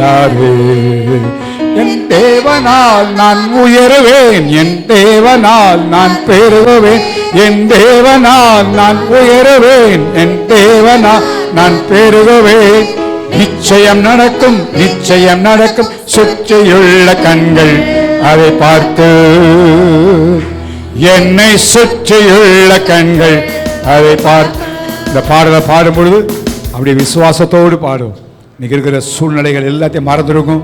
யாரு? என் தேவனால் நான் உயருவேன், என் தேவனால் நான் பெருகுவேன், என் தேவனால் நான் உயருவேன், என் தேவனால் நான் பெருகுவேன். நிச்சயம் நடக்கும், நிச்சயம் நடக்கும். சுற்றியுள்ள கண்கள் அதை பார்த்து, என்னை சுற்றியுள்ள கண்கள் அதை பார்த்து. இந்த பாடலை பாடும் பொழுது அப்படி விசுவாசத்தோடு பாடும். இன்னைக்கு இருக்கிற சூழ்நிலைகள் எல்லாத்தையும் மறந்துருக்கும்.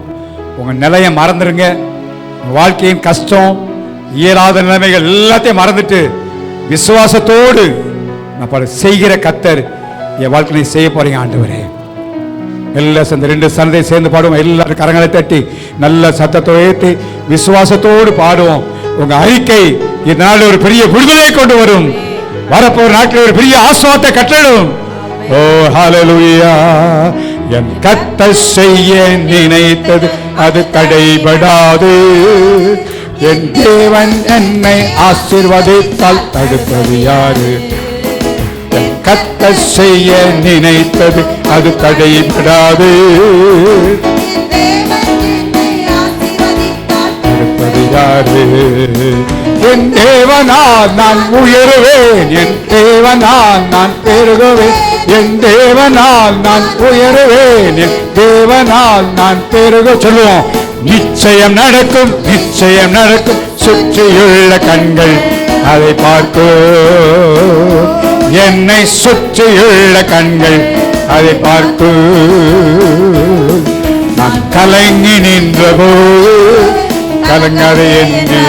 உங்கள் நிலையை மறந்துடுங்க. உங்கள் வாழ்க்கையின் கஷ்டம், இயலாத நிலைமைகள் எல்லாத்தையும் மறந்துட்டு விசுவாசத்தோடு நான் பாடு செய்கிற கர்த்தர் என் வாழ்க்கையை செய்ய போறீங்க ஆண்டவரே. எல்லாம் சேர்ந்து 2 சனதை சேர்ந்து பாடுவோம். எல்லாரும் கரங்களை தட்டி நல்ல சத்தத்தை உயர்த்தி விசுவாசத்தோடு பாடுவோம். உங்க அறிக்கை இதனால ஒரு பெரிய விடுதலை கொண்டு வரும். வரப்போற நாட்டில் ஒரு பெரிய ஆசீர்வாதத்தை கட்டடும். ஓ ஹல்லேலூயா. என் கர்த்தர் செய்ய நினைத்தது அது தடைபடாது. என் தேவன் என்னை ஆசீர்வதித்தால் தடுப்பது யாரு? என் கர்த்தர் செய்ய நினைத்தது அது தடைபடாது. தடுப்பது யாரு? என் தேவனால் நான் உயருவேன், என் தேவனால் நான் பெருகுவேன், என் தேவனால் நான் உயருவேன், என் தேவனால் நான் பெருக. சொல்லுவோம், நிச்சயம் நடக்கும், நிச்சயம் நடக்கும். சுற்றியுள்ள கண்கள் அதை பார்க்கும், என்னை சுற்றியுள்ள கண்கள் அதை பார்த்து நான் கலங்கி நின்றபோது கலங்காதே என்று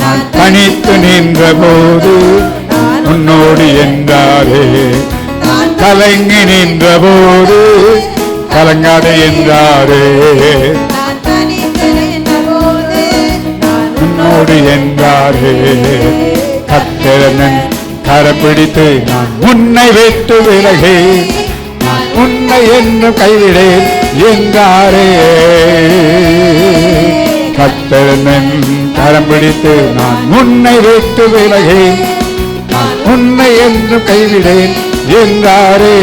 நான் தனித்து நின்றபோது உன்னோடு என்றாரே. நான் கலங்கி நின்றபோது கலங்காதே என்றாரே. உன்னோடு என்றாரே. கர்த்தரன் கரப்பிடித்து நான் உன்னை விட்டு விலகி நான் உன்னை என்று கைவிடேன் என்றாரே. கர்த்தரன் கரம் பிடித்து நான் உன்னை விட்டு விலகி நான் உன்னை என்று கைவிடேன் என்றாரே.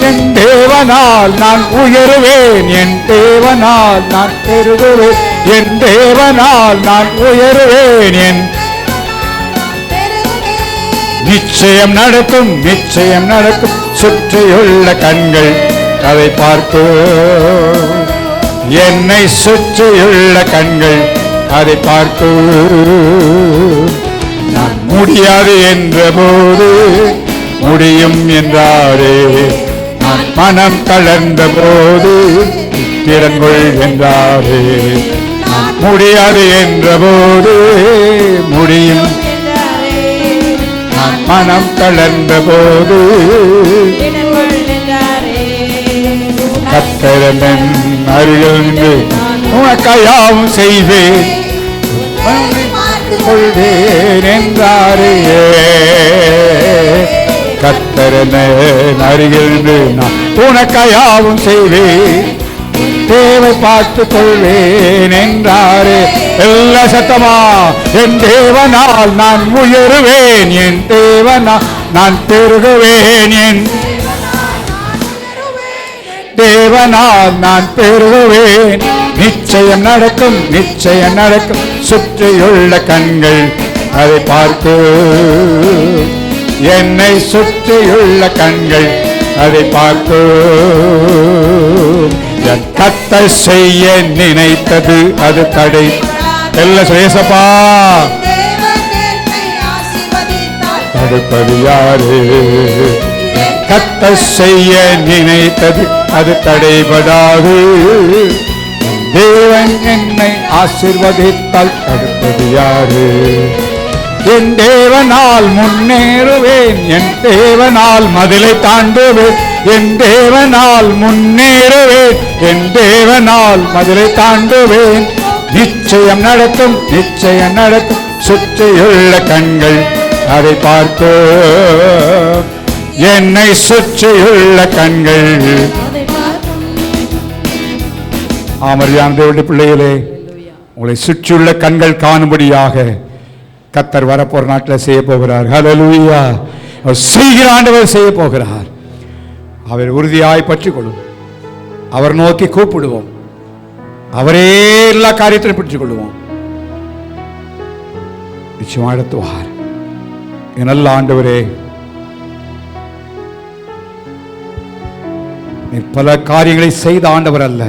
என் தேவனால் நான் உயருவேன், என் தேவனால் நான் பெருகுவேன், என் தேவனால் நான் உயருவேன், என் நிச்சயம் நடக்கும், நிச்சயம் நடக்கும். சுற்றியுள்ள கண்கள் அதை பார்த்து, என்னை சுற்றியுள்ள கண்கள் அதை பார்த்து, நான் முடியாது என்ற போது முடியும் என்றாரே. நான் மனம் தளர்ந்த போது திறன்கொள் என்றாரே. நான் முடியாது என்ற போது முடியும், நான் மனம் தளர்ந்த போது கர்த்தரன் அருகில் நின்று உனக்காயாவும் செய்வேன் கொள்வேன் என்றாரே. கர்த்தரன் அருகில் நின்று நான் உனக்காயாவும் செய்வேன், தேவை பார்த்து கொள்வேன் என்றாரே. எல்லா சத்தமா, என் தேவனால் நான் உயருவேன், என் தேவனால் நான் பெருகுவேன், என் தேவனால் நான் பெருகுவேன். நிச்சயம் நடக்கும், நிச்சயம் நடக்கும். சுற்றியுள்ள கண்கள் அதை பார்த்து, என்னை சுற்றியுள்ள கண்கள் அதை பார்த்து, கர்த்தர் செய்ய நினைத்தது அது தடை. எல்லாம் சுயசப்பா தடுப்பது யாரு? கர்த்தர் செய்ய நினைத்தது அது தடைபடாது. தேவன் என்னை ஆசீர்வதித்தால் தடுப்பது யாரு? என் தேவனால் முன்னேறுவேன், என் தேவனால் மதிலை தாண்டுவேன், என் தேவனால் முன்னேறுவேன், என் தேவனால் மதிலை தாண்டுவேன். நிச்சயம் நடக்கும், நிச்சயம் நடக்கும். சுற்றியுள்ள கண்கள் அதை பார்த்து, என்னை சுற்றியுள்ள கண்கள். ஆமரியான தேவனுடைய பிள்ளைகளே, உங்களை சுற்றியுள்ள கண்கள் காணும்படியாக கர்த்தர் வரப்போற நாட்டில் செய்ய போகிறார். ஹல்லேலூயா. செய்கிற ஆண்டவர் செய்ய போகிறார். அவர் உறுதியாய் பற்றிக் கொள்ளும், அவர் நோக்கி கூப்பிடுவோம், அவரே எல்லா காரியத்திலும் பிடித்துக் கொள்வோம். நிச்சயம் நடத்துவார். நல்ல ஆண்டவரே, நீர் பல காரியங்களை செய்த ஆண்டவர் அல்ல,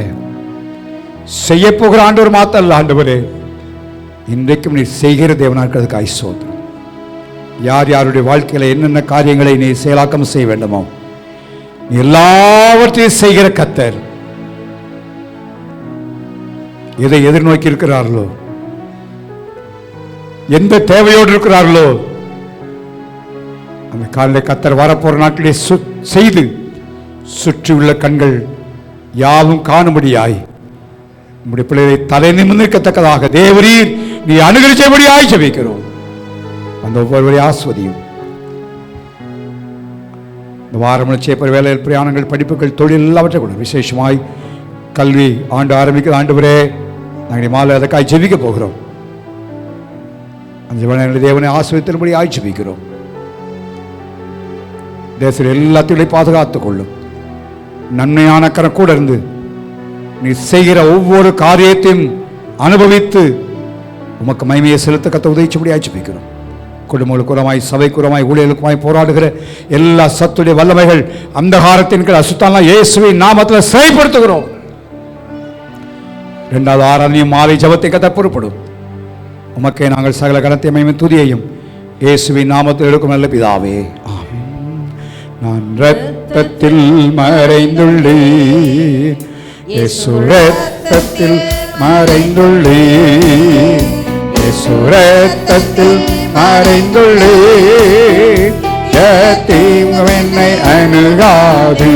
செய்ய போகிற ஆண்டவர் மாத்த அல்ல. ஆண்டவரே, இன்றைக்கும் நீர் செய்கிற தேவனாக ஸ்தோத்திரம். யார் யாருடைய வாழ்க்கையில என்னென்ன காரியங்களை நீ செயலாக்கம் செய்ய வேண்டுமோ எல்லாவற்றையும் செய்கிற கர்த்தர். எதை எதிர்நோக்கி இருக்கிறார்களோ, எந்த தேவையோடு இருக்கிறார்களோ, அந்த காலையில் கர்த்தர் வரப்போற நாட்டிலே செய்து சுற்றியுள்ள கண்கள் யாவும் காணும்படியாய் நம்முடைய பிள்ளைகளை தலை நிமிர்ந்திருக்கத்தக்கதாக தேவரீர் நீ அனுகரிச்சபடியாய் ஜெபிக்கிறோம். அந்த ஒவ்வொருவரை ஆஸ்வதியும். இந்த வாரம் சேப்பர் வேலையில் பிரயாணங்கள், படிப்புகள், தொழில் எல்லாவற்றை கூட விசேஷமாய் கல்வி ஆண்டு ஆரம்பிக்கிற ஆண்டவரே, நாங்கள் மாலை அதற்காக ஜெபிக்க போகிறோம். அந்த தேவனை ஆஸ்வதித்தபடி ஆய் ஜெபிக்கிறோம். தேசத்தில் எல்லாத்தையும் பாதுகாத்துக் கொள்ளும். நன்மையான கரம் கூட இருந்து நீ செய்கிற ஒவ்வொரு காரியத்தையும் அனுபவித்து உமக்கு மகிமையை செலுத்த கத்த உதவிச்சபடி ஆய்ச்சி வைக்கிறோம். குடும்பங்களுக்குறமாய், சபைக்குறமாய், ஊழியர்களுக்குமாய் போராடுகிற எல்லா சத்துடைய வல்லமைகள் அந்த காரத்தின் கீழ் அசுத்தான இயேசுவின் நாமத்தில் செயல்படுத்துகிறோம். இரண்டாவது ஆராதனையும் மாலை ஜபத்தை கத்த பொறுப்படும். உமக்கே நாங்கள் சகல கனத்தை மகிமையும் துதியையும் இயேசுவின் நாமத்தில் எடுக்கும் நல்ல பிதாவே, ஆமென். நான் இரத்தத்தில் மறைந்துள்ளேன். இயேசு இரத்தத்தில் மறைந்துள்ளேன். இயேசு இரத்தத்தில் மறைந்துள்ளேன். தீங்கும் என்னை அணுகாது.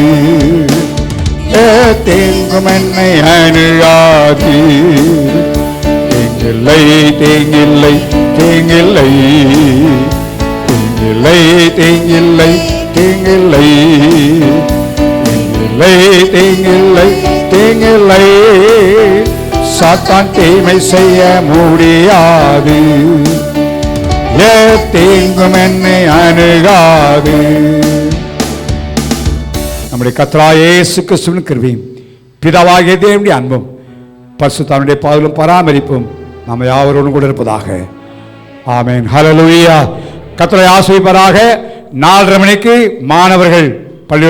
தீங்கும் என்னை அணுகாது. தீங்கில்லை தீங்கில்லை தீங்கில்லை தீங்கில்லை தீங்கில்லை தீங்கில்லை தீங்கில்லை தீங்கில்லை தீங்கில்லை. சாத்தான் தீமை செய்ய முடியாது. தீங்கும் என்னை அணுகாது. நம்முடைய கர்த்தராகிய இயேசு கிறிஸ்துவின் கிருபையும் பிதாவாகிய தேவனுடைய அன்பும் பரிசுத்தாவினுடைய பாதுகாப்பும் பராமரிப்பும் நம்ம யாவரோடும் கூட இருப்பதாக. ஆமென். ஹல்லேலூயா. கர்த்தரை ஆசீர்வதிப்பாராக. 4:30 மணிக்கு மாணவர்கள் பள்ளி